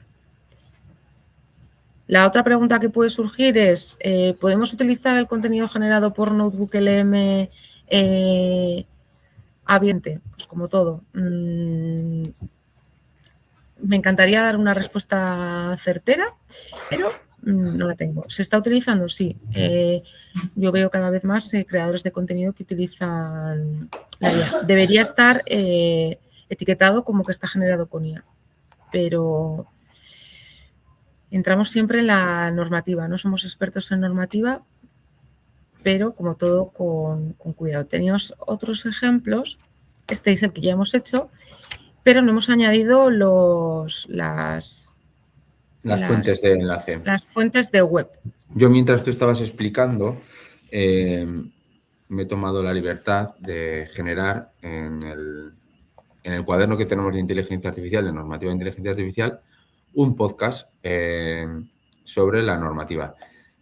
La otra pregunta que puede surgir es, ¿podemos utilizar el contenido generado por NotebookLM abiertamente? Pues como todo. Me encantaría dar una respuesta certera, pero no la tengo. ¿Se está utilizando? Sí. Yo veo cada vez más creadores de contenido que utilizan la IA. Debería estar etiquetado como que está generado con IA, pero entramos siempre en la normativa. No somos expertos en normativa, pero como todo con cuidado. Teníamos otros ejemplos. Este es el que ya hemos hecho, pero no hemos añadido las fuentes de enlace. Las fuentes de web. Yo, mientras tú estabas explicando, me he tomado la libertad de generar en el cuaderno que tenemos de inteligencia artificial, de normativa de inteligencia artificial, un podcast sobre la normativa.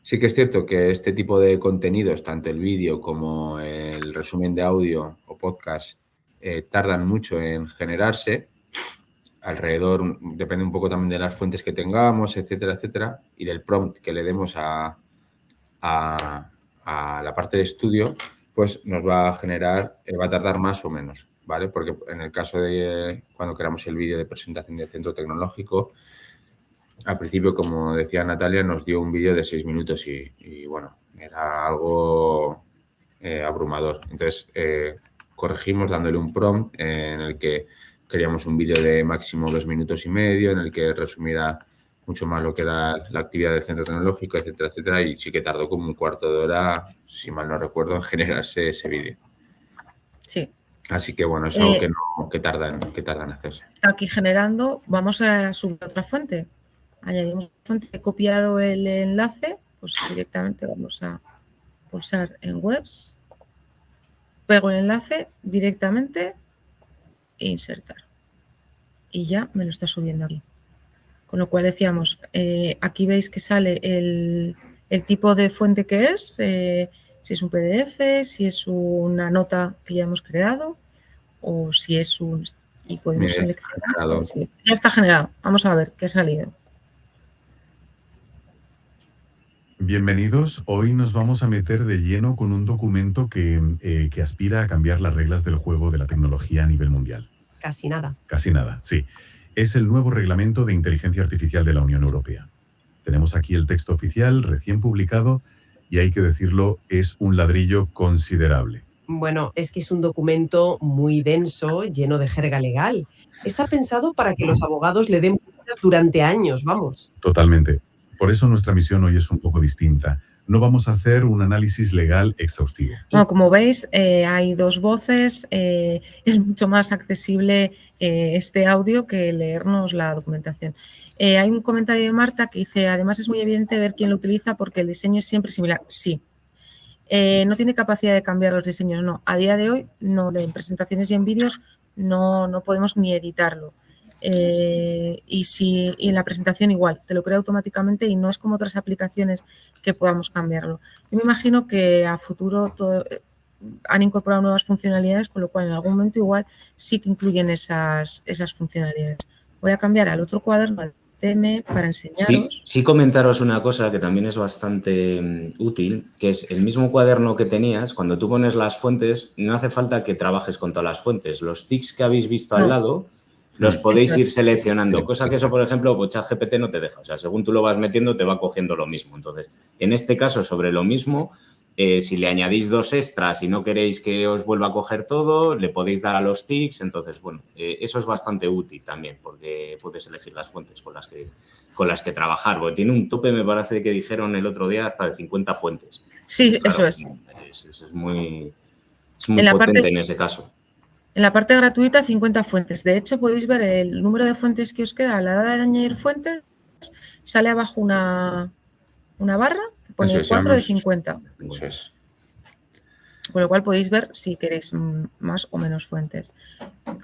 Sí que es cierto que este tipo de contenidos, tanto el vídeo como el resumen de audio o podcast, tardan mucho en generarse. Alrededor, depende un poco también de las fuentes que tengamos, etcétera, etcétera, y del prompt que le demos a la parte de estudio, pues nos va a generar, va a tardar más o menos, ¿vale? Porque en el caso de cuando creamos el vídeo de presentación del centro tecnológico, al principio, como decía Natalia, nos dio un vídeo de 6 minutos y bueno, era algo abrumador. Entonces, corregimos dándole un prompt en el que queríamos un vídeo de máximo 2 minutos y medio, en el que resumiera mucho más lo que era la actividad del centro tecnológico, etcétera, etcétera, y sí que tardó como un cuarto de hora, si mal no recuerdo, en generarse ese vídeo. Sí. Así que bueno, es algo que tarda en hacerse. Está aquí generando, vamos a subir otra fuente. Añadimos fuente, he copiado el enlace, pues directamente vamos a pulsar en webs, pego el enlace directamente e insertar. Y ya me lo está subiendo aquí. Con lo cual decíamos, aquí veis que sale el tipo de fuente que es, si es un PDF, si es una nota que ya hemos creado o si es un... Y podemos seleccionar. Ya está generado. Vamos a ver qué ha salido. Bienvenidos. Hoy nos vamos a meter de lleno con un documento que aspira a cambiar las reglas del juego de la tecnología a nivel mundial. Casi nada. Casi nada, sí. Es el nuevo reglamento de inteligencia artificial de la Unión Europea. Tenemos aquí el texto oficial recién publicado y hay que decirlo, es un ladrillo considerable. Bueno, es que es un documento muy denso, lleno de jerga legal. Está pensado para que los abogados le den vueltas durante años, vamos. Totalmente. Por eso nuestra misión hoy es un poco distinta. No vamos a hacer un análisis legal exhaustivo. Bueno, como veis, hay dos voces. Es mucho más accesible este audio que leernos la documentación. Hay un comentario de Marta que dice, además es muy evidente ver quién lo utiliza porque el diseño es siempre similar. Sí. No tiene capacidad de cambiar los diseños, no. A día de hoy, no. En presentaciones y en vídeos no podemos ni editarlo. Y en la presentación igual, te lo crea automáticamente y no es como otras aplicaciones que podamos cambiarlo. Yo me imagino que a futuro han incorporado nuevas funcionalidades, con lo cual en algún momento igual sí que incluyen esas funcionalidades. Voy a cambiar al otro cuaderno, al TM, para enseñaros. Sí, comentaros una cosa que también es bastante útil, que es el mismo cuaderno que tenías, cuando tú pones las fuentes, no hace falta que trabajes con todas las fuentes. Los tics que habéis visto al lado los podéis ir seleccionando, cosa que eso, por ejemplo, pues ChatGPT no te deja. O sea, según tú lo vas metiendo, te va cogiendo lo mismo. Entonces, en este caso, sobre lo mismo, si le añadís 2 extras y no queréis que os vuelva a coger todo, le podéis dar a los tics. Entonces, bueno, eso es bastante útil también, porque puedes elegir las fuentes con las que trabajar. Porque tiene un tope, me parece que dijeron el otro día, hasta de 50 fuentes. Sí, pues claro, eso es. Es muy potente en ese caso. En la parte gratuita, 50 fuentes. De hecho, podéis ver el número de fuentes que os queda a la hora de añadir fuentes. Sale abajo una barra que pone 4 de 50. Eso es. Con lo cual podéis ver si queréis más o menos fuentes.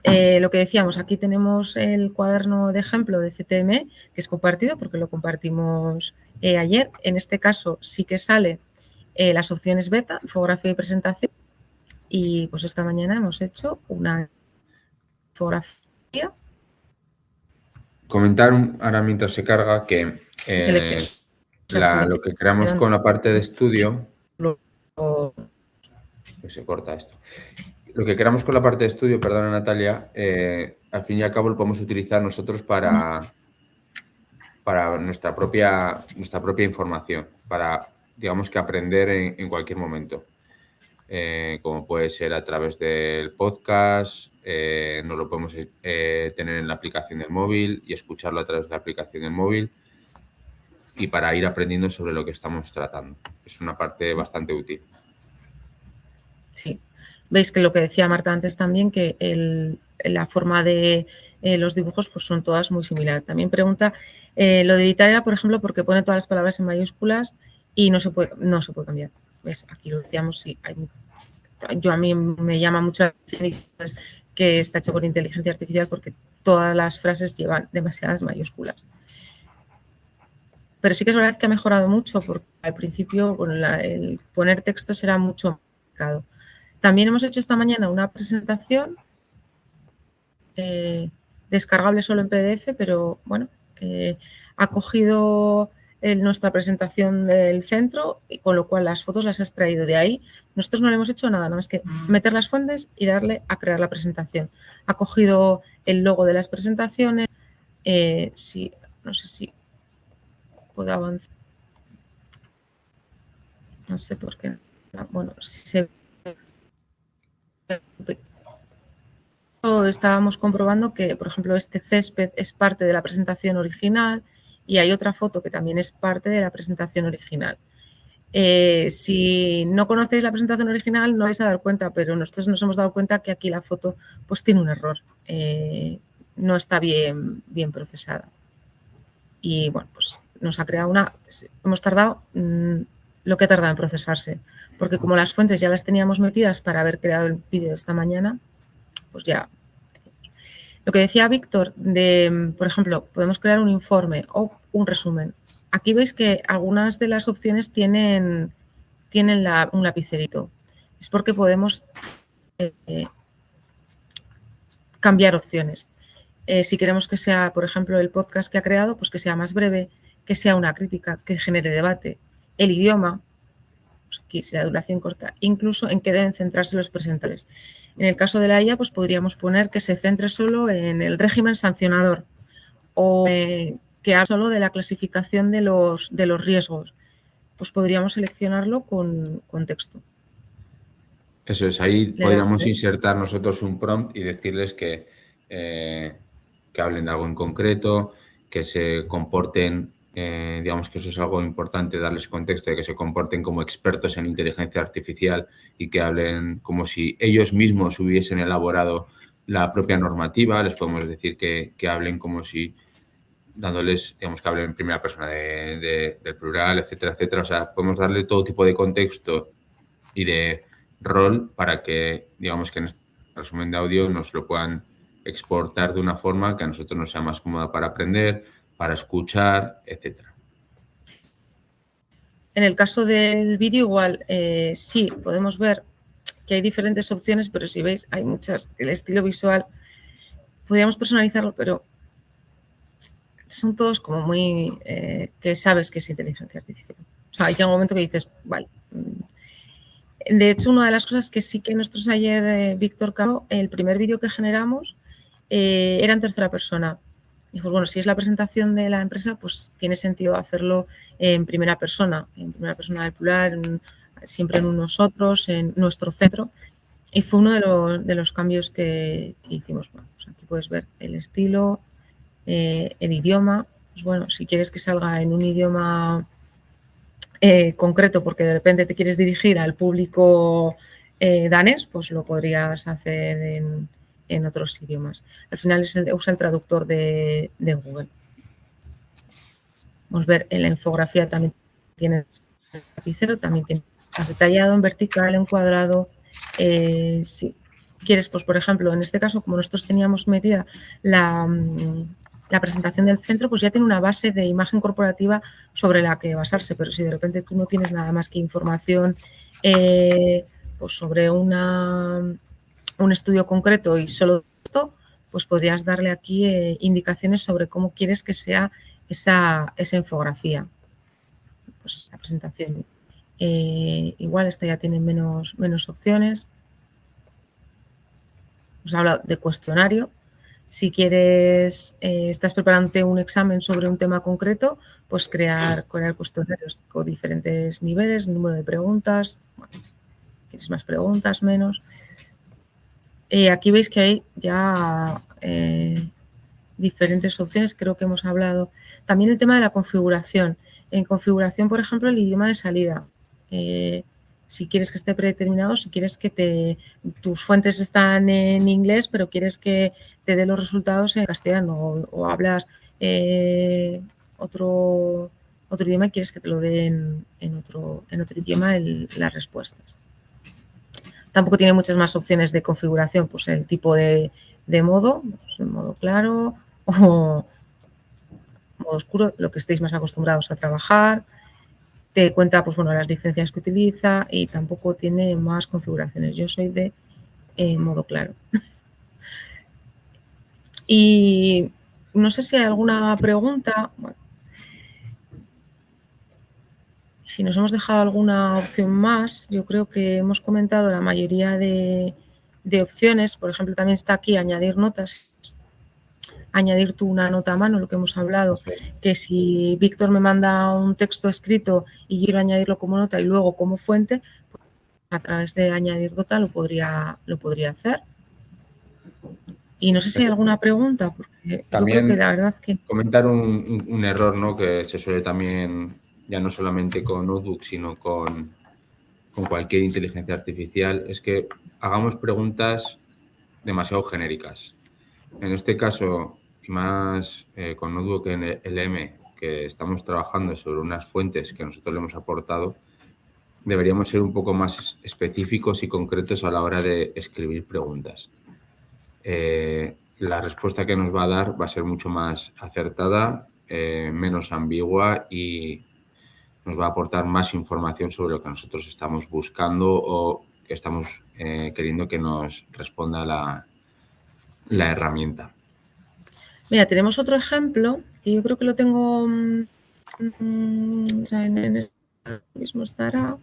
Lo que decíamos, aquí tenemos el cuaderno de ejemplo de CTM, que es compartido porque lo compartimos ayer. En este caso sí que sale las opciones beta, infografía y presentación. Y pues esta mañana hemos hecho una infografía. Comentar ahora mientras se carga que lo que creamos con la parte de estudio... Se corta esto. Lo que creamos con la parte de estudio, perdona Natalia, al fin y al cabo lo podemos utilizar nosotros para nuestra propia información, para, digamos, que aprender en cualquier momento. Como puede ser a través del podcast, no lo podemos tener en la aplicación del móvil y escucharlo a través de la aplicación del móvil y para ir aprendiendo sobre lo que estamos tratando. Es una parte bastante útil. Sí, veis que lo que decía Marta antes también, que la forma de los dibujos pues son todas muy similares. También pregunta, lo de editar era, por ejemplo, porque pone todas las palabras en mayúsculas y no se puede cambiar. ¿Ves? Aquí lo decíamos, sí. A mí me llama mucho la atención que está hecho con inteligencia artificial porque todas las frases llevan demasiadas mayúsculas. Pero sí que es verdad que ha mejorado mucho porque al principio el poner textos era mucho más complicado. También hemos hecho esta mañana una presentación descargable solo en PDF, pero bueno, ha cogido nuestra presentación del centro, y con lo cual las fotos las has traído de ahí. Nosotros no le hemos hecho nada más que meter las fuentes y darle a crear la presentación. Ha cogido el logo de las presentaciones. Sí, no sé si puedo avanzar. No sé por qué. Bueno, si se... Estábamos comprobando que, por ejemplo, este césped es parte de la presentación original y hay otra foto que también es parte de la presentación original. Si no conocéis la presentación original no vais a dar cuenta, pero nosotros nos hemos dado cuenta que aquí la foto pues tiene un error, no está bien procesada. Y bueno, pues nos ha creado hemos tardado lo que ha tardado en procesarse, porque como las fuentes ya las teníamos metidas para haber creado el vídeo esta mañana, pues ya. Lo que decía Víctor, por ejemplo, podemos crear un informe o un resumen. Aquí veis que algunas de las opciones tienen un lapicerito. Es porque podemos cambiar opciones. Si queremos que sea, por ejemplo, el podcast que ha creado, pues que sea más breve, que sea una crítica, que genere debate. El idioma, pues aquí si la duración corta, incluso en qué deben centrarse los presentadores. En el caso de la IA, pues podríamos poner que se centre solo en el régimen sancionador o que hable solo de la clasificación de los riesgos. Pues podríamos seleccionarlo con texto. Eso es, ahí podríamos insertar nosotros un prompt y decirles que hablen de algo en concreto, que se comporten, digamos que eso es algo importante, darles contexto de que se comporten como expertos en inteligencia artificial y que hablen como si ellos mismos hubiesen elaborado la propia normativa. Les podemos decir que hablen como si dándoles, digamos, que hablen en primera persona del plural, etcétera, etcétera. O sea, podemos darle todo tipo de contexto y de rol para que, digamos, que en este resumen de audio nos lo puedan exportar de una forma que a nosotros nos sea más cómoda para aprender, para escuchar, etcétera. En el caso del vídeo igual, sí, podemos ver que hay diferentes opciones, pero si veis hay muchas. El estilo visual, podríamos personalizarlo, pero son todos como muy que sabes que es inteligencia artificial. O sea, hay un momento que dices, vale. De hecho, una de las cosas que sí que nosotros ayer, Víctor Cabo, el primer vídeo que generamos era en tercera persona. Dijo, bueno, si es la presentación de la empresa, pues tiene sentido hacerlo en primera persona del plural, siempre en un nosotros, en nuestro centro. Y fue uno de los cambios que hicimos. Bueno, pues aquí puedes ver el estilo, el idioma. Pues bueno, si quieres que salga en un idioma concreto porque de repente te quieres dirigir al público danés, pues lo podrías hacer en otros idiomas. Al final usa el traductor de Google. Vamos a ver, en la infografía también tiene el lapicero, también tiene más detallado, en vertical, en cuadrado. Si quieres, pues por ejemplo, en este caso, como nosotros teníamos metida la presentación del centro, pues ya tiene una base de imagen corporativa sobre la que basarse, pero si de repente tú no tienes nada más que información pues sobre un estudio concreto y solo esto, pues podrías darle aquí indicaciones sobre cómo quieres que sea esa infografía. Pues la presentación. Igual esta ya tiene menos opciones. Os habla de cuestionario. Si quieres, estás preparándote un examen sobre un tema concreto, pues crear cuestionarios con diferentes niveles, número de preguntas. Bueno, ¿quieres más preguntas, menos? Aquí veis que hay ya diferentes opciones, creo que hemos hablado. También el tema de la configuración. En configuración, por ejemplo, el idioma de salida. Si quieres que esté predeterminado, si quieres que tus fuentes están en inglés, pero quieres que te dé los resultados en castellano o hablas otro idioma y quieres que te lo den en otro idioma las respuestas. Tampoco tiene muchas más opciones de configuración, pues el tipo de modo, pues el modo claro o modo oscuro, lo que estéis más acostumbrados a trabajar. Te cuenta, pues bueno, las licencias que utiliza y tampoco tiene más configuraciones. Yo soy de modo claro. Y no sé si hay alguna pregunta. Bueno, si nos hemos dejado alguna opción más, yo creo que hemos comentado la mayoría de opciones. Por ejemplo, también está aquí añadir notas. Añadir tú una nota a mano, lo que hemos hablado, que si Víctor me manda un texto escrito y quiero añadirlo como nota y luego como fuente, pues a través de añadir nota lo podría hacer. Y no sé si hay alguna pregunta, porque también yo creo que la verdad es que... Comentar un error, ¿no? Que se suele también, ya no solamente con Notebook, sino con cualquier inteligencia artificial, es que hagamos preguntas demasiado genéricas. En este caso, y más con Notebook LM, que estamos trabajando sobre unas fuentes que nosotros le hemos aportado, deberíamos ser un poco más específicos y concretos a la hora de escribir preguntas. La respuesta que nos va a dar va a ser mucho más acertada, menos ambigua y nos va a aportar más información sobre lo que nosotros estamos buscando o que estamos queriendo que nos responda la herramienta. Mira, tenemos otro ejemplo que yo creo que lo tengo en el mismo estará,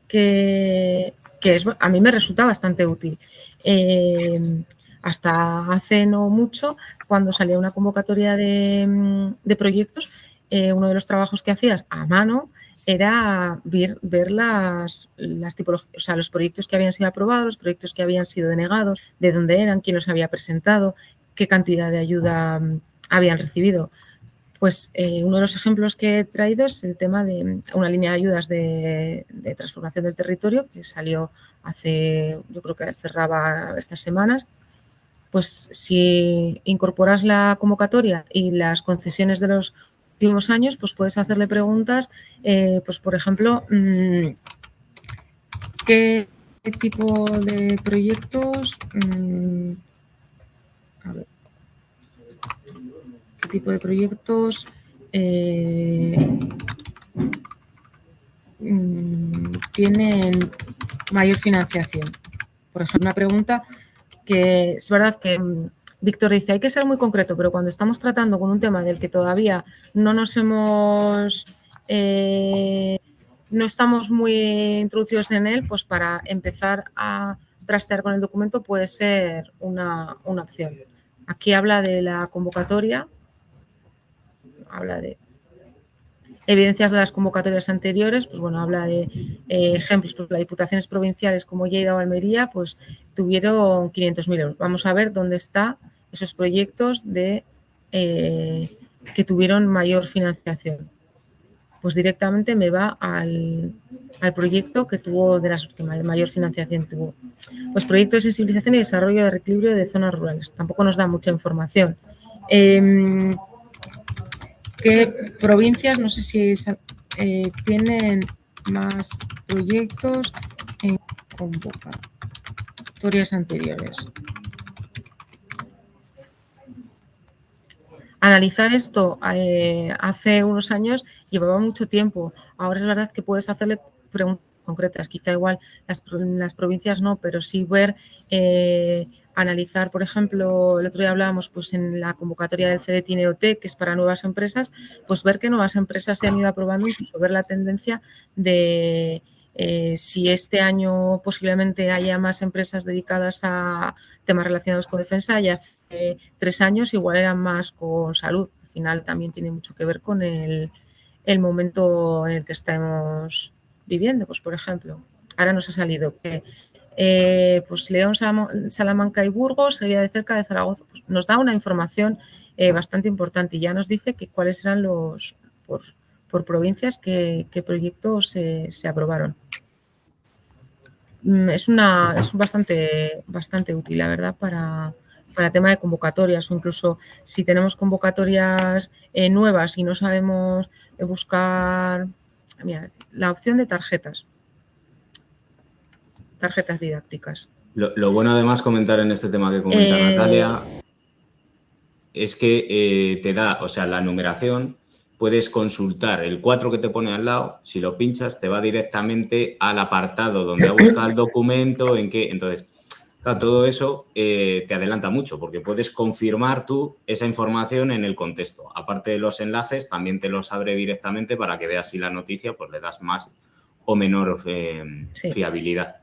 que es, a mí me resulta bastante útil. Hasta hace no mucho, cuando salía una convocatoria de proyectos, uno de los trabajos que hacías a mano era ver las tipologías, o sea, los proyectos que habían sido aprobados, los proyectos que habían sido denegados, de dónde eran, quién los había presentado, qué cantidad de ayuda habían recibido. Pues uno de los ejemplos que he traído es el tema de una línea de ayudas de transformación del territorio que salió hace, yo creo que cerraba estas semanas. Pues si incorporas la convocatoria y las concesiones de los últimos años, pues puedes hacerle preguntas, pues por ejemplo, ¿qué tipo de proyectos? A ver. ¿Qué tipo de proyectos tienen mayor financiación? Por ejemplo, una pregunta que es verdad que Víctor dice, hay que ser muy concreto, pero cuando estamos tratando con un tema del que todavía no nos hemos... no estamos muy introducidos en él, pues para empezar a trastear con el documento puede ser una opción. Aquí habla de la convocatoria, habla de evidencias de las convocatorias anteriores, pues bueno, habla de ejemplos, pues las diputaciones provinciales como Lleida o Almería, pues tuvieron 500.000 euros. Vamos a ver dónde están esos proyectos de que tuvieron mayor financiación. Pues directamente me va al proyecto que tuvo de las que mayor financiación tuvo. Pues proyecto de sensibilización y desarrollo de reequilibrio de zonas rurales. Tampoco nos da mucha información. ¿Qué provincias, no sé si tienen más proyectos en convocatorias anteriores? Analizar esto hace unos años llevaba mucho tiempo. Ahora es verdad que puedes hacerle preguntas concretas. Quizá igual las provincias no, pero sí ver... analizar, por ejemplo, el otro día hablábamos pues en la convocatoria del CDTINEOT, que es para nuevas empresas, pues ver qué nuevas empresas se han ido aprobando, incluso ver la tendencia de si este año posiblemente haya más empresas dedicadas a temas relacionados con defensa, y hace 3 años igual eran más con salud. Al final también tiene mucho que ver con el momento en el que estamos viviendo. Pues, por ejemplo, ahora nos ha salido que pues León, Salamanca y Burgos, seguida de cerca de Zaragoza, pues nos da una información bastante importante y ya nos dice que cuáles eran los, por provincias, qué proyectos se aprobaron. Es bastante útil, la verdad, para tema de convocatorias, o incluso si tenemos convocatorias nuevas y no sabemos buscar, mira, la opción de tarjetas didácticas. Lo bueno, además, comentar en este tema que comenta Natalia, es que te da, o sea, la numeración, puedes consultar el 4 que te pone al lado, si lo pinchas te va directamente al apartado donde ha buscado el documento, en qué, entonces, claro, todo eso te adelanta mucho porque puedes confirmar tú esa información en el contexto. Aparte de los enlaces, también te los abre directamente para que veas si la noticia pues le das más o menor fiabilidad.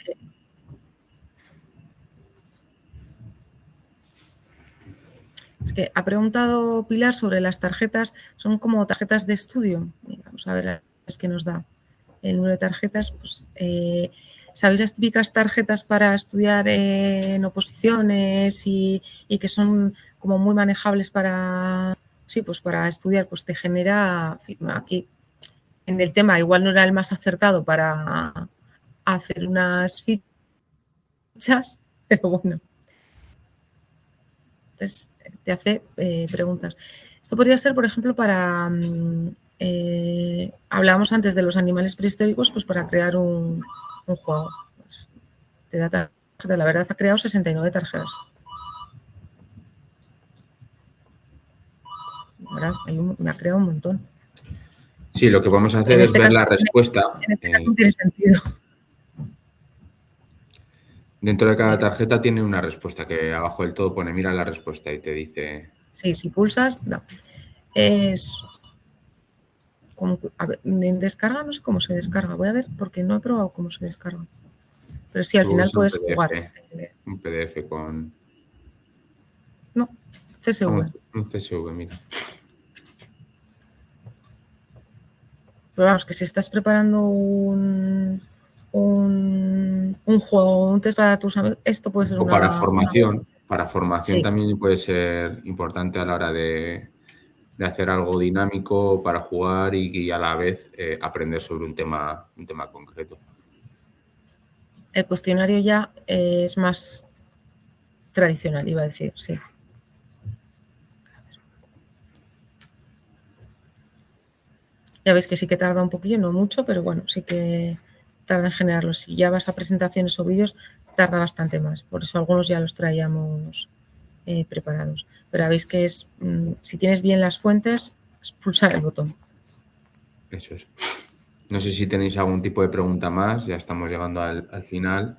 Es que ha preguntado Pilar sobre las tarjetas, son como tarjetas de estudio. Vamos a ver las que nos da el número de tarjetas. Pues, ¿sabéis las típicas tarjetas para estudiar en oposiciones y que son como muy manejables para, sí, pues para estudiar? Pues te genera, aquí en el tema igual no era el más acertado para hacer unas fichas, pero bueno. Entonces, te hace preguntas. Esto podría ser, por ejemplo, para... hablábamos antes de los animales prehistóricos, pues para crear un juego. Pues, te da tarjeta. La verdad, ha creado 69 tarjetas. La verdad, me ha creado un montón. Sí, lo que vamos a hacer es ver la respuesta. En este caso no tiene sentido. Dentro de cada tarjeta tiene una respuesta que abajo del todo pone mira la respuesta y te dice... Sí, si pulsas, no. Es... Como, a ver, en descarga no sé cómo se descarga. Voy a ver porque no he probado cómo se descarga. Pero sí, al final puedes jugar. Un PDF con... No, CSV. Un CSV, mira. Pero vamos, que si estás preparando un juego, un test para tus amigos, esto puede ser o para formación. Para formación sí. También puede ser importante a la hora de hacer algo dinámico para jugar y a la vez aprender sobre un tema concreto. El cuestionario ya es más tradicional, iba a decir, sí. Ya ves que sí que tarda un poquillo, no mucho, pero bueno, sí que tarda en generarlo. Si ya vas a presentaciones o vídeos, tarda bastante más. Por eso algunos ya los traíamos preparados. Pero veis que es, si tienes bien las fuentes, es pulsar el botón. Eso es. No sé si tenéis algún tipo de pregunta más, ya estamos llegando al final,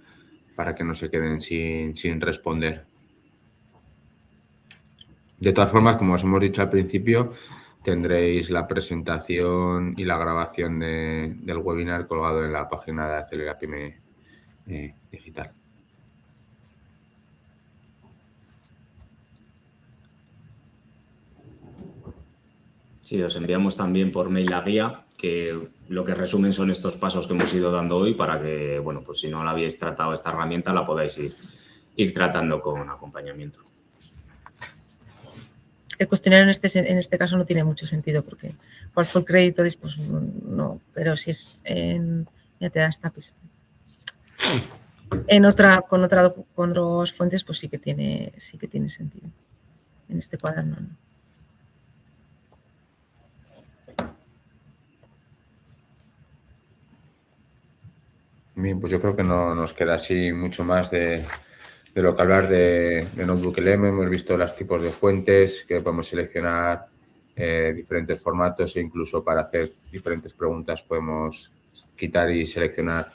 para que no se queden sin responder. De todas formas, como os hemos dicho al principio, tendréis la presentación y la grabación del webinar colgado en la página de Acelera Pyme Digital. Sí, os enviamos también por mail la guía, que lo que resumen son estos pasos que hemos ido dando hoy para que, bueno, pues si no la habéis tratado esta herramienta, la podáis ir tratando con acompañamiento. El cuestionario en este caso no tiene mucho sentido porque cuál fue el crédito, pues no, pero si es ya te da esta pista. Con otras fuentes, pues sí que tiene sentido. En este cuaderno no. Bien, pues yo creo que no nos queda así mucho más de lo que hablar de Notebook-LM. Hemos visto los tipos de fuentes, que podemos seleccionar diferentes formatos e incluso para hacer diferentes preguntas podemos quitar y seleccionar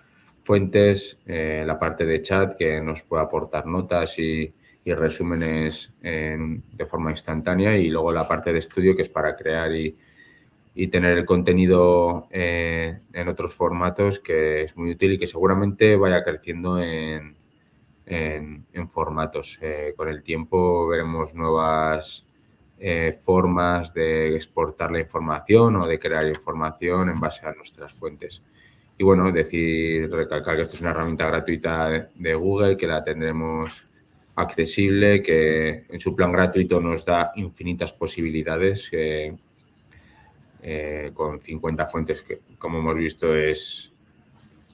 fuentes, la parte de chat que nos puede aportar notas y resúmenes de forma instantánea y luego la parte de estudio que es para crear y tener el contenido en otros formatos que es muy útil y que seguramente vaya creciendo en formatos. Con el tiempo veremos nuevas formas de exportar la información o de crear información en base a nuestras fuentes. Y bueno, recalcar que esto es una herramienta gratuita de Google, que la tendremos accesible, que en su plan gratuito nos da infinitas posibilidades, con 50 fuentes que, como hemos visto, es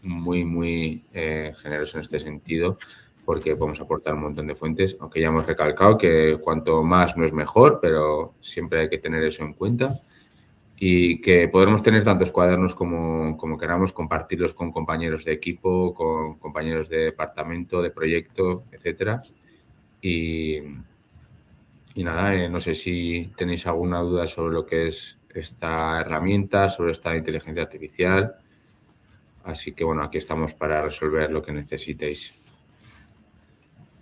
muy, muy generoso en este sentido porque podemos aportar un montón de fuentes, aunque ya hemos recalcado que cuanto más no es mejor, pero siempre hay que tener eso en cuenta y que podremos tener tantos cuadernos como queramos, compartirlos con compañeros de equipo, con compañeros de departamento, de proyecto, etcétera. Y Y nada, no sé si tenéis alguna duda sobre lo que es esta herramienta, sobre esta inteligencia artificial. Así que, bueno, aquí estamos para resolver lo que necesitéis.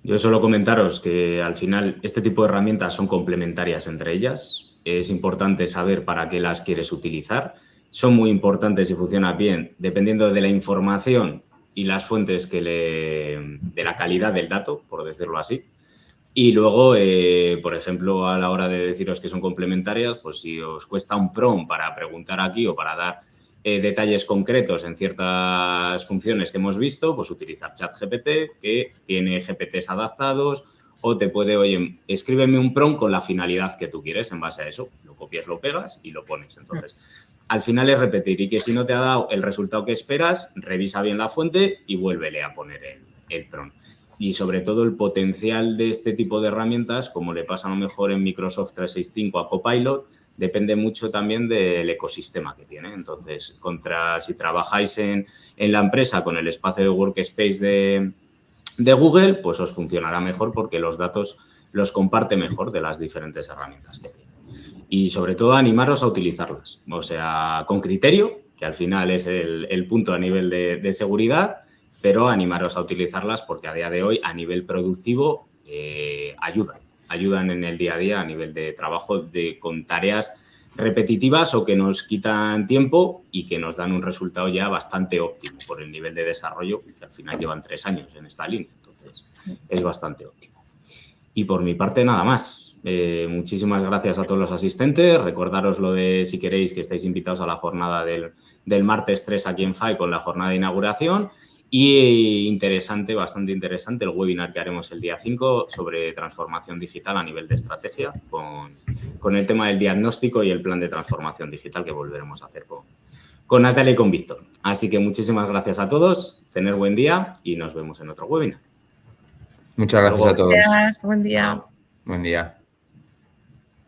Yo solo comentaros que al final este tipo de herramientas son complementarias entre ellas. Es importante saber para qué las quieres utilizar. Son muy importantes y funcionan bien dependiendo de la información y las fuentes de la calidad del dato, por decirlo así. Y luego, por ejemplo, a la hora de deciros que son complementarias, pues si os cuesta un prompt para preguntar aquí o para dar detalles concretos en ciertas funciones que hemos visto, pues utilizar ChatGPT, que tiene GPTs adaptados, o te puede, oye, escríbeme un prompt con la finalidad que tú quieres en base a eso. Lo copias, lo pegas y lo pones. Entonces, al final es repetir y que si no te ha dado el resultado que esperas, revisa bien la fuente y vuélvele a poner el prompt. Y sobre todo el potencial de este tipo de herramientas, como le pasa a lo mejor en Microsoft 365 a Copilot, depende mucho también del ecosistema que tiene. Entonces, si trabajáis en la empresa con el espacio de workspace de Google, pues os funcionará mejor porque los datos los comparte mejor de las diferentes herramientas que tiene. Y sobre todo animaros a utilizarlas, o sea, con criterio, que al final es el punto a nivel de seguridad, pero animaros a utilizarlas porque a día de hoy, a nivel productivo, ayudan en el día a día a nivel de trabajo con tareas repetitivas o que nos quitan tiempo y que nos dan un resultado ya bastante óptimo por el nivel de desarrollo, que al final llevan 3 años en esta línea, entonces es bastante óptimo. Y por mi parte, nada más. Muchísimas gracias a todos los asistentes. Recordaros lo de, si queréis, que estáis invitados a la jornada del martes 3 aquí en FAI con la jornada de inauguración. Y bastante interesante, el webinar que haremos el día 5 sobre transformación digital a nivel de estrategia con el tema del diagnóstico y el plan de transformación digital que volveremos a hacer con Natalia y con Víctor. Así que muchísimas gracias a todos, tener buen día y nos vemos en otro webinar. Muchas gracias a todos. Gracias, buen día. Buen día.